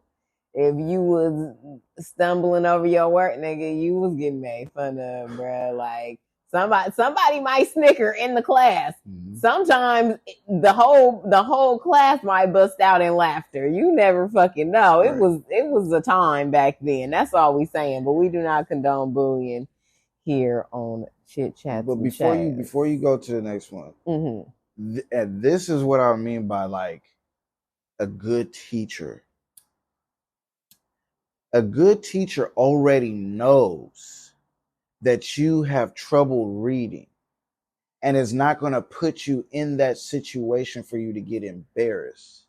Speaker 1: if you was stumbling over your work, nigga, you was getting made fun of, bruh. Like, somebody might snicker in the class. Mm-hmm. Sometimes the whole class might bust out in laughter. You never fucking know. Right. It was a time back then. That's all we saying. But we do not condone bullying here on Chit Chats.
Speaker 2: But before you go to the next one, and this is what I mean by, like, a good teacher. A good teacher already knows that you have trouble reading, and it's not going to put you in that situation for you to get embarrassed.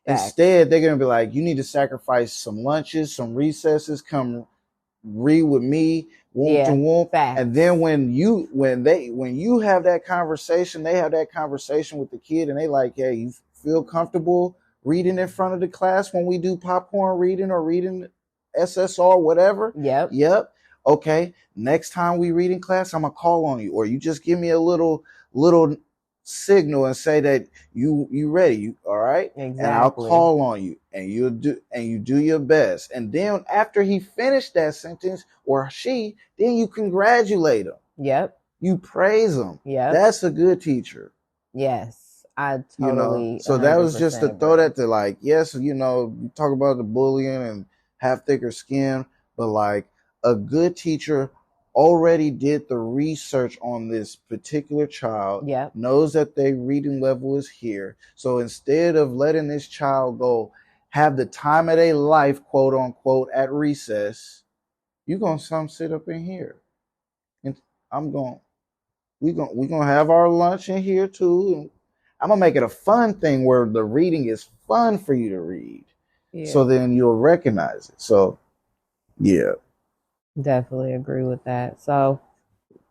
Speaker 1: Facts.
Speaker 2: Instead, they're going to be like, you need to sacrifice some lunches, some recesses, come read with me, womp to womp.
Speaker 1: Facts.
Speaker 2: And then when you have that conversation, they have that conversation with the kid, and they like, hey, you feel comfortable reading in front of the class when we do popcorn reading or reading SSR, whatever?
Speaker 1: Yep.
Speaker 2: Okay. Next time we read in class, I'm gonna call on you, or you just give me a little signal and say that you ready. All right.
Speaker 1: Exactly.
Speaker 2: And I'll call on you, and you do your best. And then after he finished that sentence, or she, then you congratulate him.
Speaker 1: Yep.
Speaker 2: You praise him.
Speaker 1: Yep.
Speaker 2: That's a good teacher.
Speaker 1: Yes. I totally,
Speaker 2: so that was just to throw that to, like, yes, you talk about the bullying and have thicker skin, but like a good teacher already did the research on this particular child, knows that their reading level is here. So instead of letting this child go have the time of their life, quote unquote, at recess, you're going to sit up in here. And we're gonna have our lunch in here too. And I'm going to make it a fun thing where the reading is fun for you to read. Yeah. So then you'll recognize it. So, yeah.
Speaker 1: Definitely agree with that. So,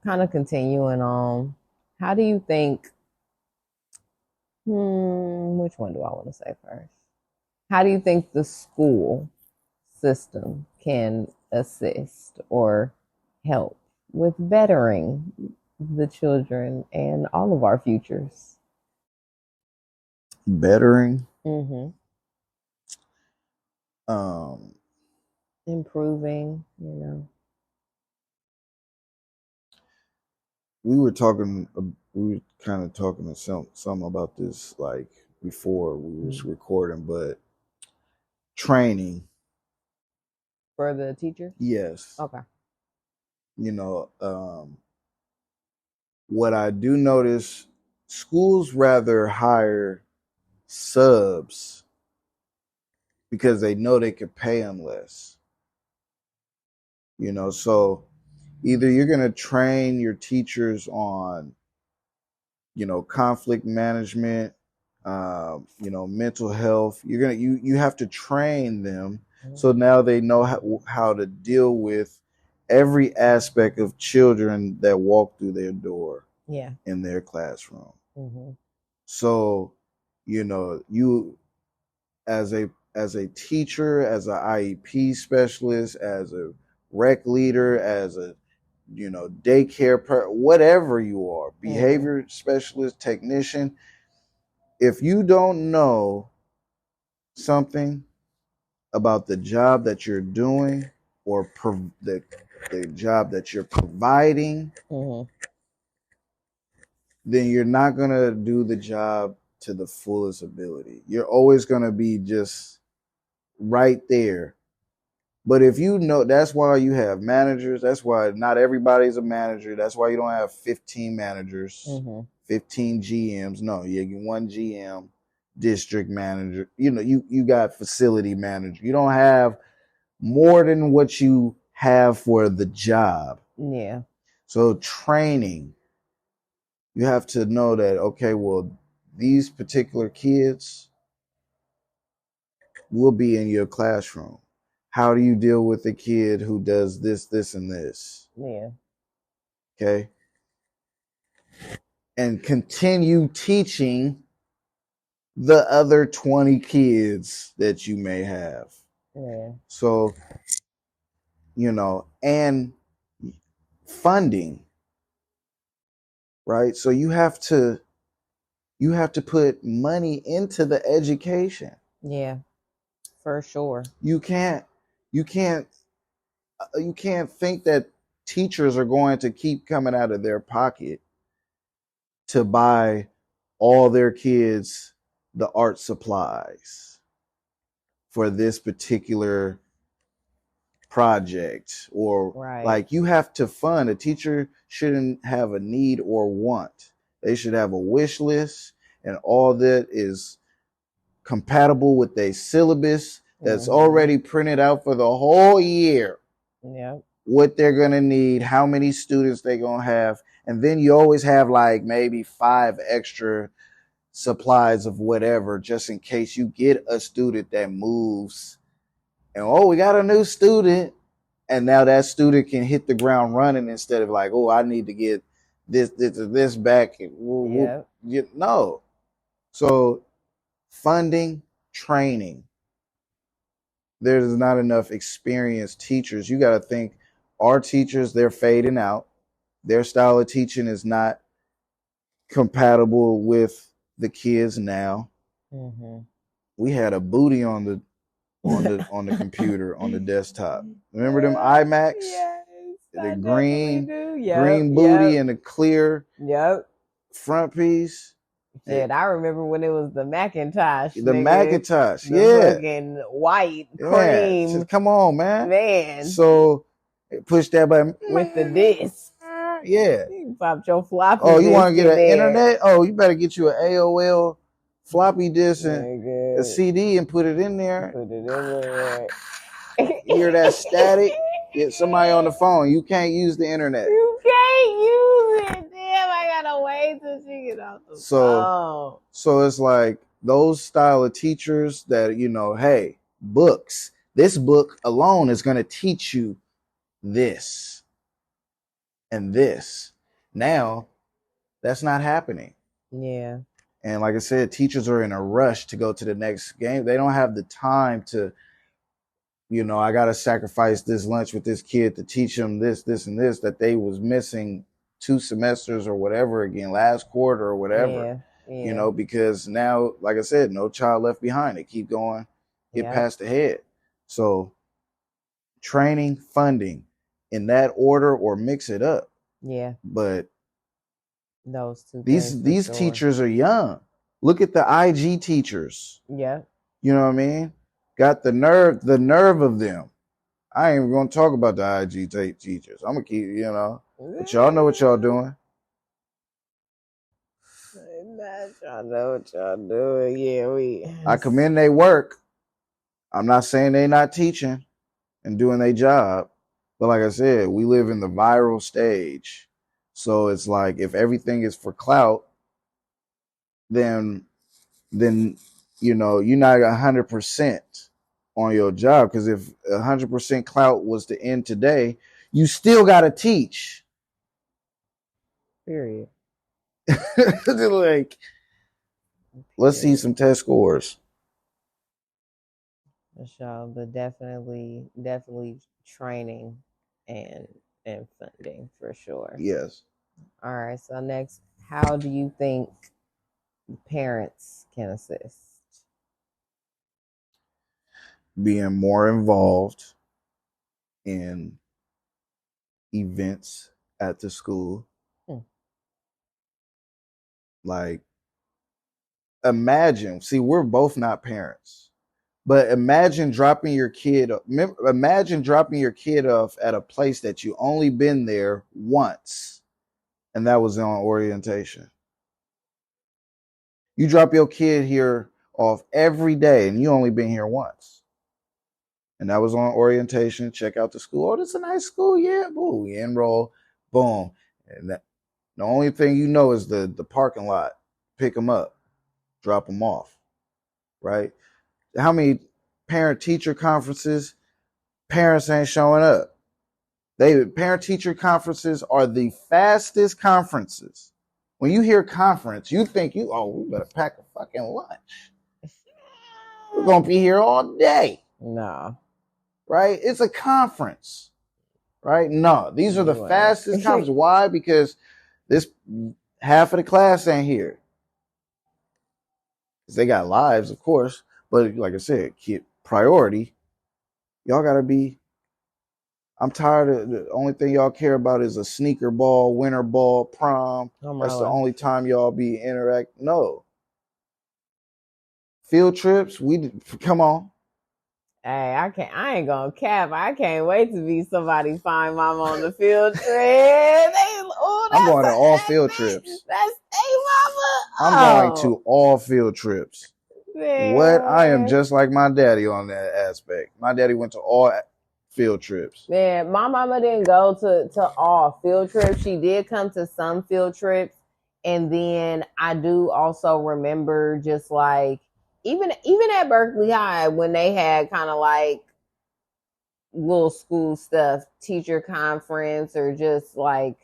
Speaker 1: kind of continuing on, how do you think, which one do I want to say first? How do you think the school system can assist or help with bettering the children and all of our futures?
Speaker 2: Bettering?
Speaker 1: Improving,
Speaker 2: We were kind of talking to some about this, like, before we was recording, but training.
Speaker 1: For the teacher?
Speaker 2: Yes.
Speaker 1: Okay.
Speaker 2: What I do notice, schools rather hire subs because they know they could pay them less. So either you're going to train your teachers on, conflict management, mental health. You have to train them so now they know how to deal with every aspect of children that walk through their door in their classroom. So, you as a teacher, as an IEP specialist, as a rec leader, as a daycare whatever you are, behavior specialist, technician, if you don't know something about the job that you're doing or the job that you're providing, then you're not going to do the job to the fullest ability. You're always going to be just right there. But if you know, that's why you have managers. That's why not everybody's a manager. That's why you don't have 15 managers, 15 GMs. No, you get one GM, district manager. You got facility manager. You don't have more than what you have for the job.
Speaker 1: Yeah.
Speaker 2: So training, you have to know that, okay, well, these particular kids will be in your classroom. How do you deal with a kid who does this, this, and this?
Speaker 1: Yeah.
Speaker 2: Okay. And continue teaching the other 20 kids that you may have.
Speaker 1: Yeah.
Speaker 2: So, and funding, right? So you have to put money into the education.
Speaker 1: Yeah, for sure.
Speaker 2: You can't think that teachers are going to keep coming out of their pocket to buy all their kids the art supplies for this particular project, or like, you have to fund. A teacher shouldn't have a need or want. They should have a wish list, and all that is compatible with their syllabus that's already printed out for the whole year.
Speaker 1: Yeah.
Speaker 2: What they're going to need, how many students they're going to have, And then you always have like maybe 5 extra supplies of whatever, just in case you get a student that moves and, oh, we got a new student. And now that student can hit the ground running instead of like, oh, I need to get this back. No. So funding, training. There's not enough experienced teachers. You got to think our teachers, they're fading out. Their style of teaching is not compatible with the kids now.
Speaker 1: Mm-hmm.
Speaker 2: We had a booty on the computer, on the desktop. Remember them iMacs?
Speaker 1: Yes,
Speaker 2: the green booty and the clear front piece.
Speaker 1: Shit, I remember when it was the Macintosh.
Speaker 2: The Macintosh, yeah.
Speaker 1: Fucking white cream.
Speaker 2: Just, come on,
Speaker 1: man.
Speaker 2: So push that button
Speaker 1: with the disc.
Speaker 2: Yeah.
Speaker 1: You popped your floppy.
Speaker 2: Oh, you want to get an internet? Oh, you better get you an AOL floppy disk and a CD and put it in there. You hear that static? Get somebody on the phone. You can't use the internet.
Speaker 1: You can't use it. Damn, I gotta wait till she get off the phone.
Speaker 2: So it's like those style of teachers that, you know, hey, books. This book alone is going to teach you this and this. Now, that's not happening.
Speaker 1: Yeah.
Speaker 2: And like I said, teachers are in a rush to go to the next game. They don't have the time to, you know, I got to sacrifice this lunch with this kid to teach them this, and this that they was missing 2 semesters or whatever again, last quarter or whatever, you know, because now, like I said, no child left behind. They keep going, get past the head. So training, funding in that order or mix it up.
Speaker 1: Yeah.
Speaker 2: But
Speaker 1: those two
Speaker 2: these teachers are young. Look at the IG teachers.
Speaker 1: Yeah.
Speaker 2: You know what I mean? Got the nerve of them. I ain't even gonna talk about the IG teachers. I'm gonna keep, you know, but y'all know what y'all doing.
Speaker 1: Y'all know what y'all doing. Yeah,
Speaker 2: I commend their work. I'm not saying they not teaching and doing their job, but like I said, we live in the viral stage. So it's like if everything is for clout, then you know you're not 100% on your job, because if 100% clout was to end today, you still got to teach.
Speaker 1: Period.
Speaker 2: Like, let's see some test scores.
Speaker 1: For sure, but definitely training and funding for sure.
Speaker 2: Yes.
Speaker 1: All right. So next, how do you think parents can assist?
Speaker 2: Being more involved in events at the school. Like, imagine, see, we're both not parents, but imagine dropping your kid off at a place that you only been there once, and that was on orientation. You drop your kid here off every day, and you only been here once, and that was on orientation. Check out the school. Oh, this is a nice school. Yeah, boo. You enroll. Boom. And the only thing you know is the parking lot. Pick them up. Drop them off. Right? How many parent-teacher conferences, parents ain't showing up? Parent-teacher conferences are the fastest conferences. When you hear conference, you think we better pack a fucking lunch. We're going to be here all day.
Speaker 1: No.
Speaker 2: Right? It's a conference. Right? No. These are the fastest conferences. Why? Because this half of the class ain't here. Because they got lives, of course. But like I said, kid priority. Y'all got to be. I'm tired of the only thing y'all care about is a sneaker ball, winter ball, prom. That's the only time y'all be interact. No. Field trips, come on.
Speaker 1: Hey, I ain't gonna cap. I can't wait to be somebody find mama on the field trip.
Speaker 2: I'm going to all field trips.
Speaker 1: That's mama.
Speaker 2: I'm going to all field trips. Man. What? I am just like my daddy on that aspect. My daddy went to all field trips.
Speaker 1: Man, my mama didn't go to all field trips. She did come to some field trips. And then I do also remember just like even at Berkeley High when they had kind of like little school stuff, teacher conference, or just like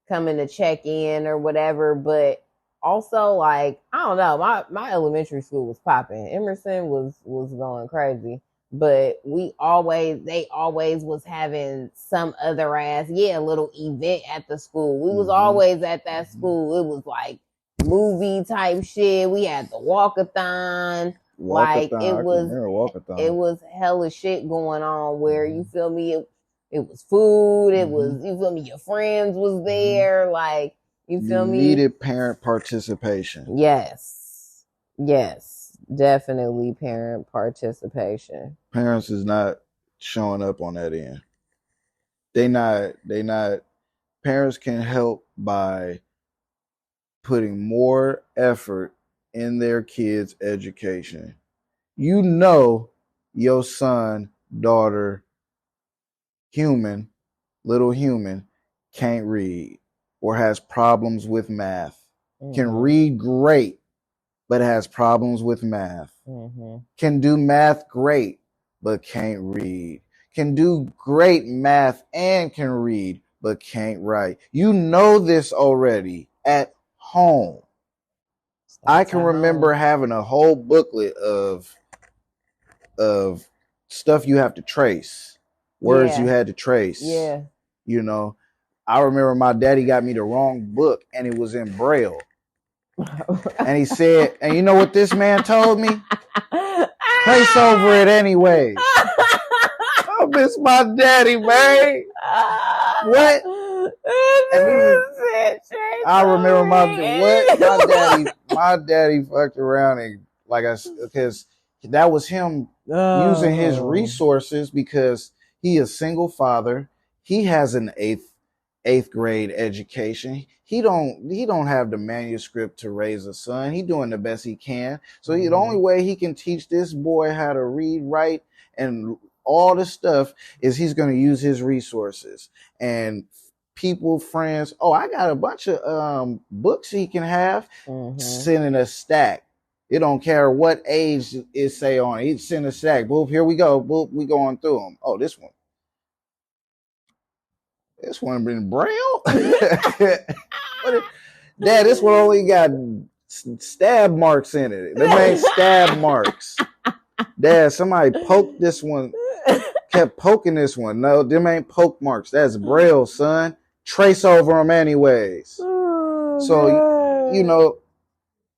Speaker 1: coming to check in or whatever. But also like I don't know, my elementary school was popping. Emerson was going crazy. But they always was having some other little event at the school. We was always at that school. It was like movie type shit. We had the walkathon. Like it was hella shit going on where you feel me, it was food, it was, you feel me, your friends was there, like you feel me,
Speaker 2: needed parent participation.
Speaker 1: Yes, definitely parent participation.
Speaker 2: Parents is not showing up on that end. They not parents can help by putting more effort in their kids' education. You know your son, daughter, little human, can't read or has problems with math. Can read great, but has problems with math. Can do math great, but can't read. Can do great math and can read, but can't write. You know this already at home. I can remember having a whole booklet of stuff you have to trace, words you had to trace.
Speaker 1: Yeah.
Speaker 2: You know, I remember my daddy got me the wrong book and it was in Braille. And he said, and you know what this man told me? Trace over it anyways. I miss my daddy, man. What? I remember my daddy fucked around and because that was him using his resources because he is a single father. He has an eighth grade education. He don't have the manuscript to raise a son. He doing the best he can. So the only way he can teach this boy how to read, write, and all this stuff is he's going to use his resources and people, friends. Oh, I got a bunch of books he can have. Send in a stack. It don't care what age it say on it. He send a stack. Boop, here we go. Boop, we going through them. Oh, this one been Braille. Dad, this one only got stab marks in it. Them ain't stab marks. Dad, somebody poked this one. Kept poking this one. No, them ain't poke marks. That's Braille, son. Trace over them anyways. So, you know,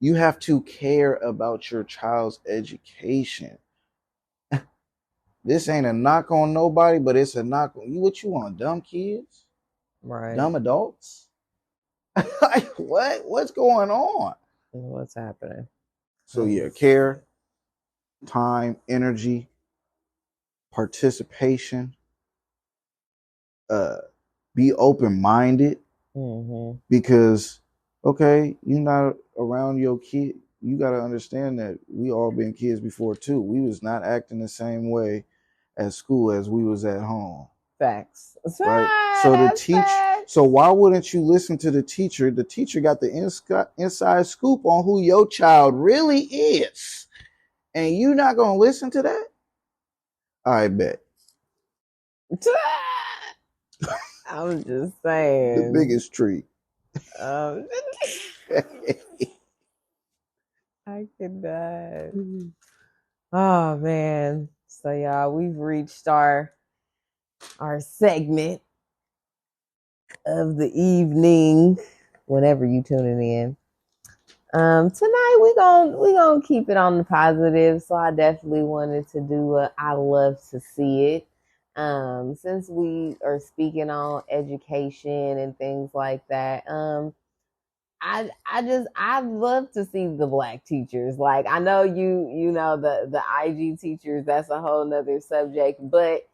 Speaker 2: you have to care about your child's education. This ain't a knock on nobody, but it's a knock on you. What you want, dumb kids?
Speaker 1: Right.
Speaker 2: Dumb adults? Like, what's going on?
Speaker 1: What's happening?
Speaker 2: So yeah, care, time, energy, participation, be open-minded, because okay, you're not around your kid. You got to understand that we all been kids before too. We was not acting the same way at school as we was at home.
Speaker 1: Facts.
Speaker 2: Right. So the teacher. So why wouldn't you listen to the teacher? The teacher got the inside scoop on who your child really is, and you not gonna listen to that? I bet.
Speaker 1: I'm just saying.
Speaker 2: The biggest treat.
Speaker 1: I could die. Oh man. So y'all, we've reached our segment of the evening, whenever you tuning in. Tonight we gonna keep it on the positive. So I definitely wanted to do a I love to see it. Since we are speaking on education and things like that, I'd love to see the Black teachers. Like I know you know the IG teachers, that's a whole nother subject, but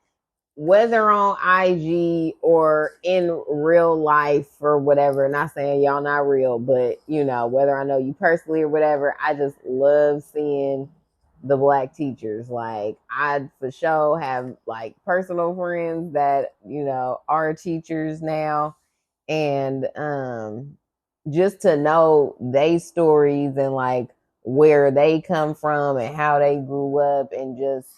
Speaker 1: whether on IG or in real life or whatever, not saying y'all not real, but you know, whether I know you personally or whatever, I just love seeing the black teachers. Like I for sure have like personal friends that, are teachers now. And just to know they stories and like where they come from and how they grew up and just,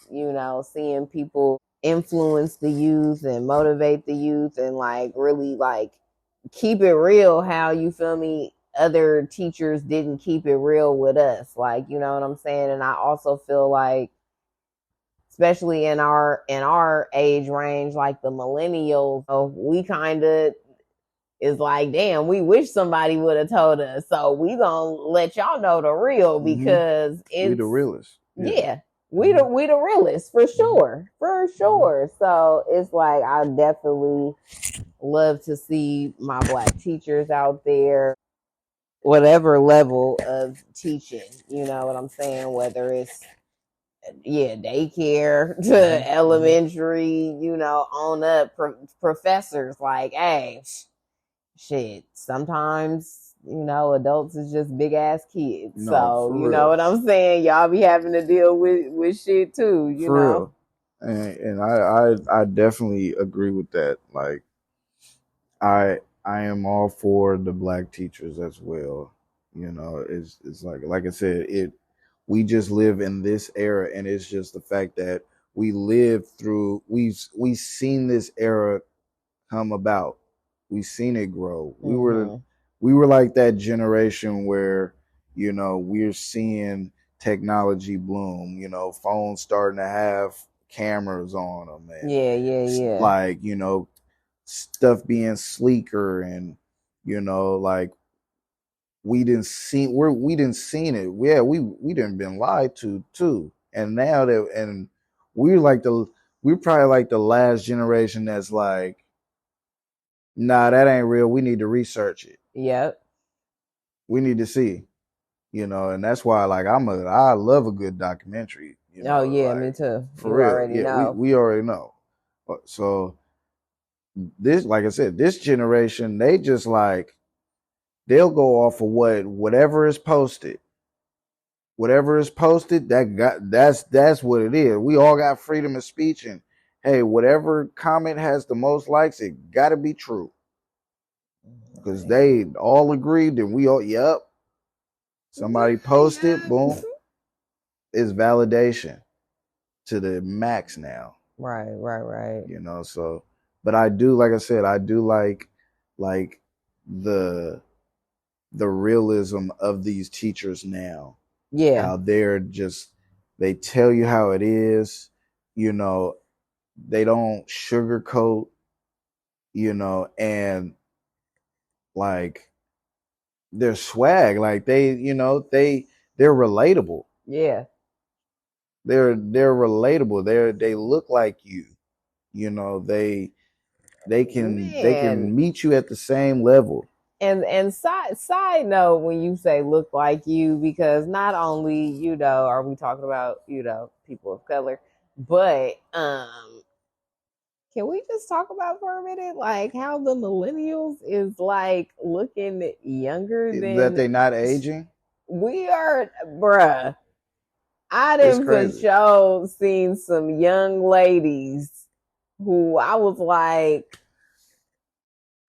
Speaker 1: seeing people influence the youth and motivate the youth and like really like keep it real, how you feel me, other teachers didn't keep it real with us, like, you know what I'm saying. And I also feel like especially in our age range, like the millennials, we kind of is like, damn, we wish somebody would have told us, so we gonna let y'all know the real, because
Speaker 2: we the
Speaker 1: it's
Speaker 2: realists.
Speaker 1: yeah, we the realists for sure, so it's like I definitely love to see my black teachers out there, whatever level of teaching, you know what I'm saying, whether it's daycare to elementary, on up, professors, like, hey, shit, sometimes, adults is just big ass kids.
Speaker 2: No,
Speaker 1: so, you
Speaker 2: real.
Speaker 1: know what I'm saying? Y'all be having to deal with shit too, you
Speaker 2: for
Speaker 1: know?
Speaker 2: Real. And I definitely agree with that. Like I am all for the black teachers as well. It's like I said, we just live in this era, and it's just the fact that we lived through we've seen this era come about. We've seen it grow. We were like that generation where, we're seeing technology bloom, phones starting to have cameras on them, and like, stuff being sleeker, and like we didn't seen it. Yeah, we didn't been lied to too. And now that we're probably like the last generation that's like, nah, that ain't real. We need to research it.
Speaker 1: Yep.
Speaker 2: We need to see, and that's why like I love a good documentary.
Speaker 1: Oh yeah,
Speaker 2: like,
Speaker 1: me too.
Speaker 2: For
Speaker 1: you
Speaker 2: real.
Speaker 1: Already know.
Speaker 2: We already know. So this, like I said, this generation, they just like, they'll go off of whatever is posted. Whatever is posted, that's what it is. We all got freedom of speech, and hey, whatever comment has the most likes, it got to be true. Because they all agreed, and we all, yep. Somebody posted, boom, it's validation to the max now.
Speaker 1: Right.
Speaker 2: So, but I do, like I said, I do like the realism of these teachers now.
Speaker 1: Yeah.
Speaker 2: How they tell you how it is, they don't sugarcoat, and like their swag, like they're relatable.
Speaker 1: Yeah.
Speaker 2: They're relatable. They look like you. They can meet you at the same level.
Speaker 1: And side note, when you say look like you, because not only, are we talking about, people of color, but can we just talk about for a minute like how the millennials is like looking younger than
Speaker 2: that they not aging?
Speaker 1: We are, bruh. I done for sure seen some young ladies who I was like,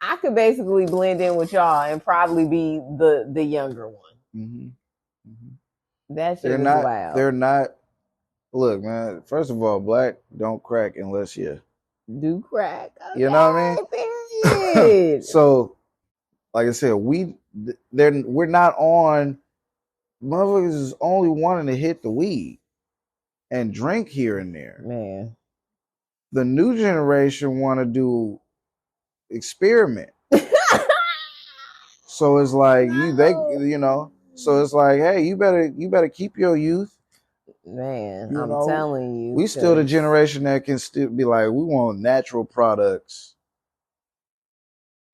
Speaker 1: I could basically blend in with y'all and probably be the younger one. That shit is wild.
Speaker 2: They're not. Look, man. First of all, black don't crack unless you
Speaker 1: do crack. Okay,
Speaker 2: you know what I mean? So, like I said, we're not on. Motherfuckers is only wanting to hit the weed and drink here and there.
Speaker 1: Man,
Speaker 2: the new generation want to do experiment. So it's like so it's like, hey, you better keep your youth.
Speaker 1: Man, I'm telling you,
Speaker 2: we still the generation that can still be like, we want natural products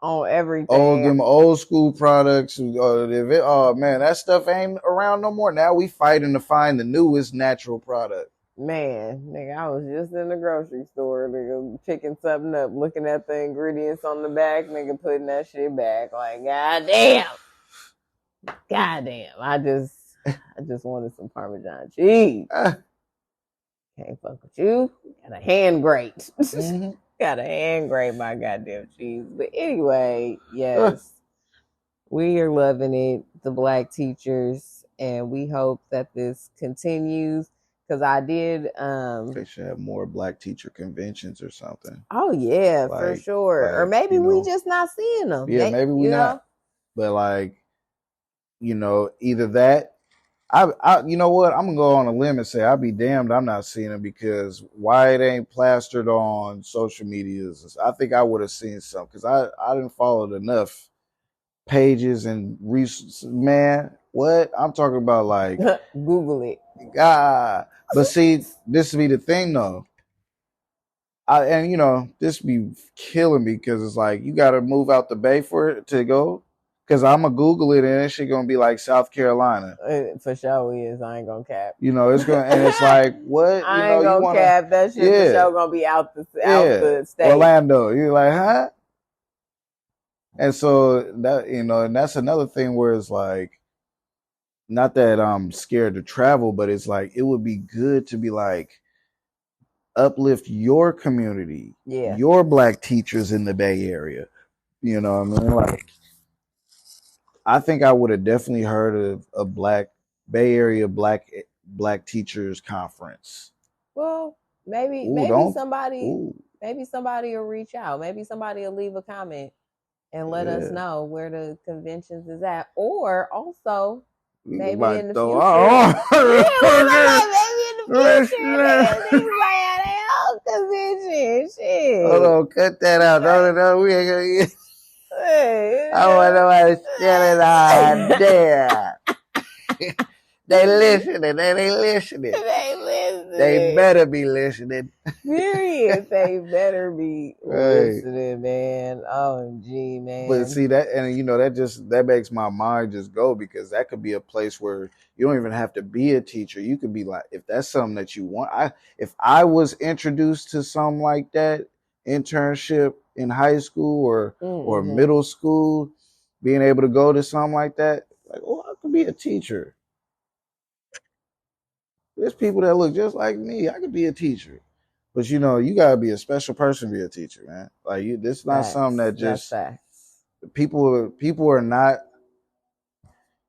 Speaker 1: on everything.
Speaker 2: Oh, them old school products. Oh man, that stuff ain't around no more. Now we fighting to find the newest natural product.
Speaker 1: Man, nigga, I was just in the grocery store, nigga, picking something up, looking at the ingredients on the back, nigga, putting that shit back. Like, goddamn. I just I just wanted some Parmesan cheese. Can't fuck with you. Got a hand grate. Mm-hmm. Got a hand grate my goddamn cheese. But anyway, yes, we are loving it, the Black teachers, and we hope that this continues. Because I did.
Speaker 2: They should have more Black teacher conventions or something.
Speaker 1: Oh yeah, like, for sure. Like, or maybe we just not seeing them.
Speaker 2: Yeah, maybe we not. But like, either that. I you know what? I'm gonna go on a limb and say I'll be damned I'm not seeing them, because why it ain't plastered on social medias. I think I would have seen some, because I didn't follow enough pages and man, what I'm talking about, like
Speaker 1: Google it.
Speaker 2: God. But see, this would be the thing though. This be killing me, because it's like you got to move out the bay for it to go. Because I'm going to Google it and that shit going to be like South Carolina.
Speaker 1: For sure is. I ain't going to cap.
Speaker 2: It's going to, and it's like, what?
Speaker 1: I ain't going to cap. That shit for sure going to be out the state.
Speaker 2: Orlando. You're like, huh? And so that, and that's another thing where it's like, not that I'm scared to travel, but it's like, it would be good to be like, uplift your community. Yeah. Your Black teachers in the Bay Area. You know what I mean? Like, I think I would have definitely heard of a Bay Area Black teachers conference.
Speaker 1: Well, maybe somebody will reach out. Maybe somebody will leave a comment and let us know where the conventions is at. Or also, maybe in the future. Convention. Shit.
Speaker 2: Hold on, cut that out. No, we ain't gonna get. I want nobody stealing our idea. They listening. They better be listening.
Speaker 1: Period. They better be listening, man. OMG, man.
Speaker 2: But see that, and that makes my mind just go, because that could be a place where you don't even have to be a teacher. You could be like, if that's something that you want. If I was introduced to something like that, internship in high school or middle school, being able to go to something like that, like, I could be a teacher. There's people that look just like me. I could be a teacher. But you gotta be a special person to be a teacher, man. Like, this is not something that just people are not.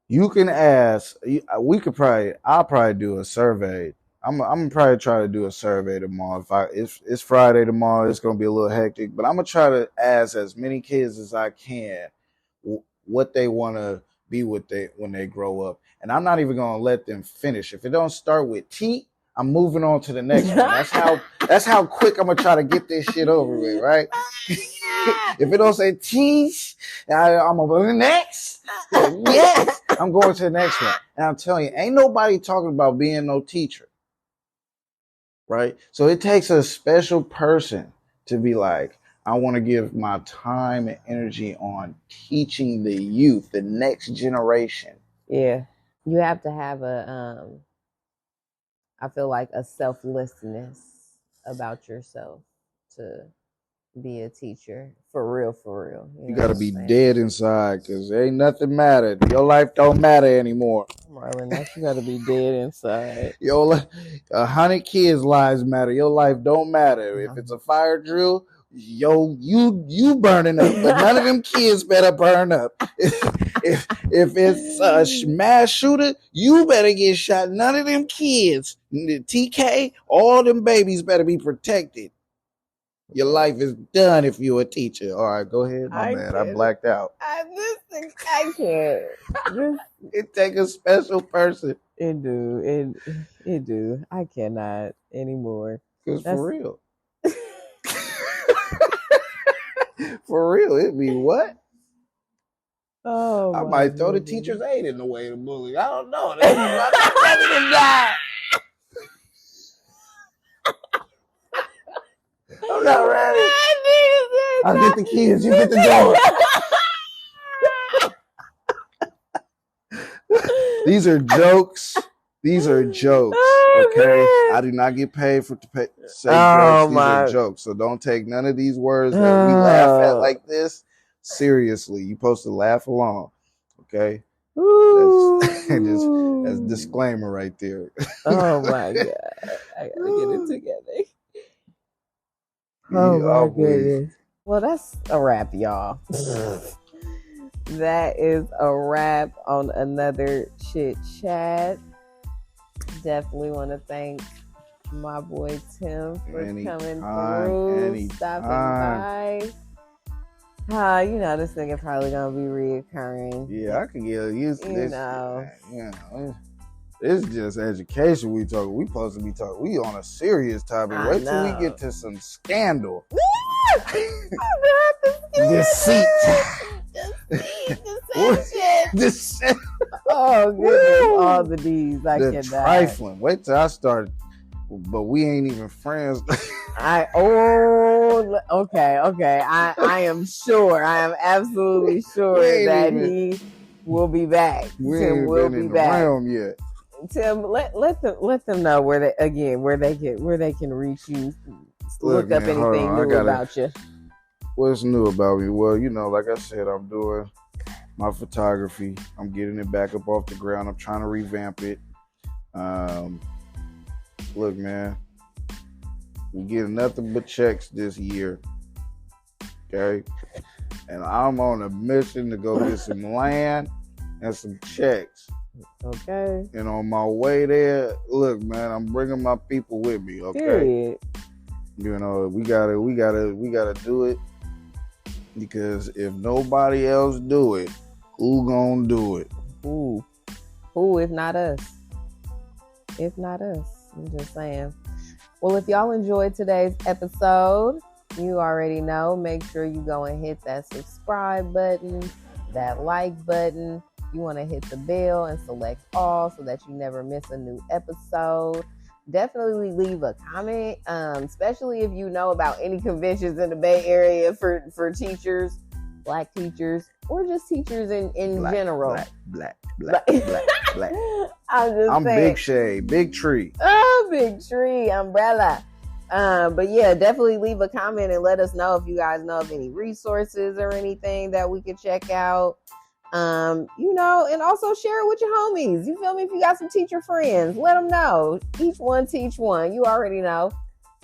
Speaker 2: You can ask. I'll probably do a survey. I'm gonna probably try to do a survey tomorrow. If it's Friday tomorrow, it's gonna be a little hectic. But I'm gonna try to ask as many kids as I can what they want to be when they grow up. And I'm not even gonna let them finish. If it don't start with T, I'm moving on to the next one. That's how quick I'm gonna try to get this shit over with, right? If it don't say T, I'm gonna go to the next. Yes, I'm going to the next one. And I'm telling you, ain't nobody talking about being no teacher, right? So it takes a special person to be like, I want to give my time and energy on teaching the youth, the next generation.
Speaker 1: Yeah. You have to have I feel like a selflessness about yourself to be a teacher. For real.
Speaker 2: You got to be dead inside, because ain't nothing matter. Your life don't matter anymore.
Speaker 1: Marlon, you got to be dead inside.
Speaker 2: 100 kids' lives matter. Your life don't matter. If it's a fire drill, you burning up, but none of them kids better burn up. If it's a mass shooter, you better get shot. None of them kids, TK, all them babies better be protected. Your life is done if you're a teacher. All right, go ahead, my man. I blacked out.
Speaker 1: I can't.
Speaker 2: It takes a special person.
Speaker 1: It do. I cannot anymore.
Speaker 2: Because for real. For real, it'd be what?
Speaker 1: Oh,
Speaker 2: I might throw the teacher's aid in the way to bully. I don't know. I'm die. I'm not ready. I'll get the kids. You get the door. These are jokes. Okay, I do not get paid to say jokes. These are jokes. So don't take none of these words that we laugh at like this seriously. You're supposed to laugh along. Okay. That's disclaimer right there.
Speaker 1: Oh my God. I gotta get it together. Oh my goodness. Well, that's a wrap, y'all. That is a wrap on another Chit Chat. Definitely want to thank my boy Tim for coming through, stopping by. You know, this nigga probably gonna be reoccurring.
Speaker 2: Yeah, I can get used to this. It's just education we talking. We supposed to be talking. We on a serious topic. Wait till we get to some scandal. Deceit. Deception.
Speaker 1: Oh goodness, all the D's. I cannot.
Speaker 2: Trifling. Wait till I start. But we ain't even friends.
Speaker 1: Okay. I am sure. I am absolutely sure that he will be back.
Speaker 2: Tim will be back. Realm yet.
Speaker 1: Tim, let them know where they can reach you. Look up anything new about you.
Speaker 2: What's new about me? Well, you know, like I said, I'm doing my photography. I'm getting it back up off the ground. I'm trying to revamp it. Look, man, we get nothing but checks this year. Okay? And I'm on a mission to go get some land and some checks.
Speaker 1: Okay.
Speaker 2: And on my way there, look, man, I'm bringing my people with me. Okay.
Speaker 1: Period.
Speaker 2: You know, we gotta do it, because if nobody else do it, who gonna do it?
Speaker 1: Who if not us? If not us, I'm just saying. Well, if y'all enjoyed today's episode, you already know, make sure you go and hit that subscribe button, that like button. You want to hit the bell and select all so that you never miss a new episode. Definitely leave a comment, especially if you know about any conventions in the Bay Area for teachers, Black teachers, or just teachers in general.
Speaker 2: Black.
Speaker 1: I'm saying.
Speaker 2: Big shade, big tree.
Speaker 1: Oh, big tree, umbrella. But yeah, definitely leave a comment and let us know if you guys know of any resources or anything that we could check out. You know, and also share it with your homies. You feel me? If you got some teacher friends, let them know. Each one teach one. You already know.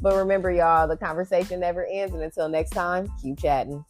Speaker 1: But remember, y'all, the conversation never ends. And until next time, keep chatting.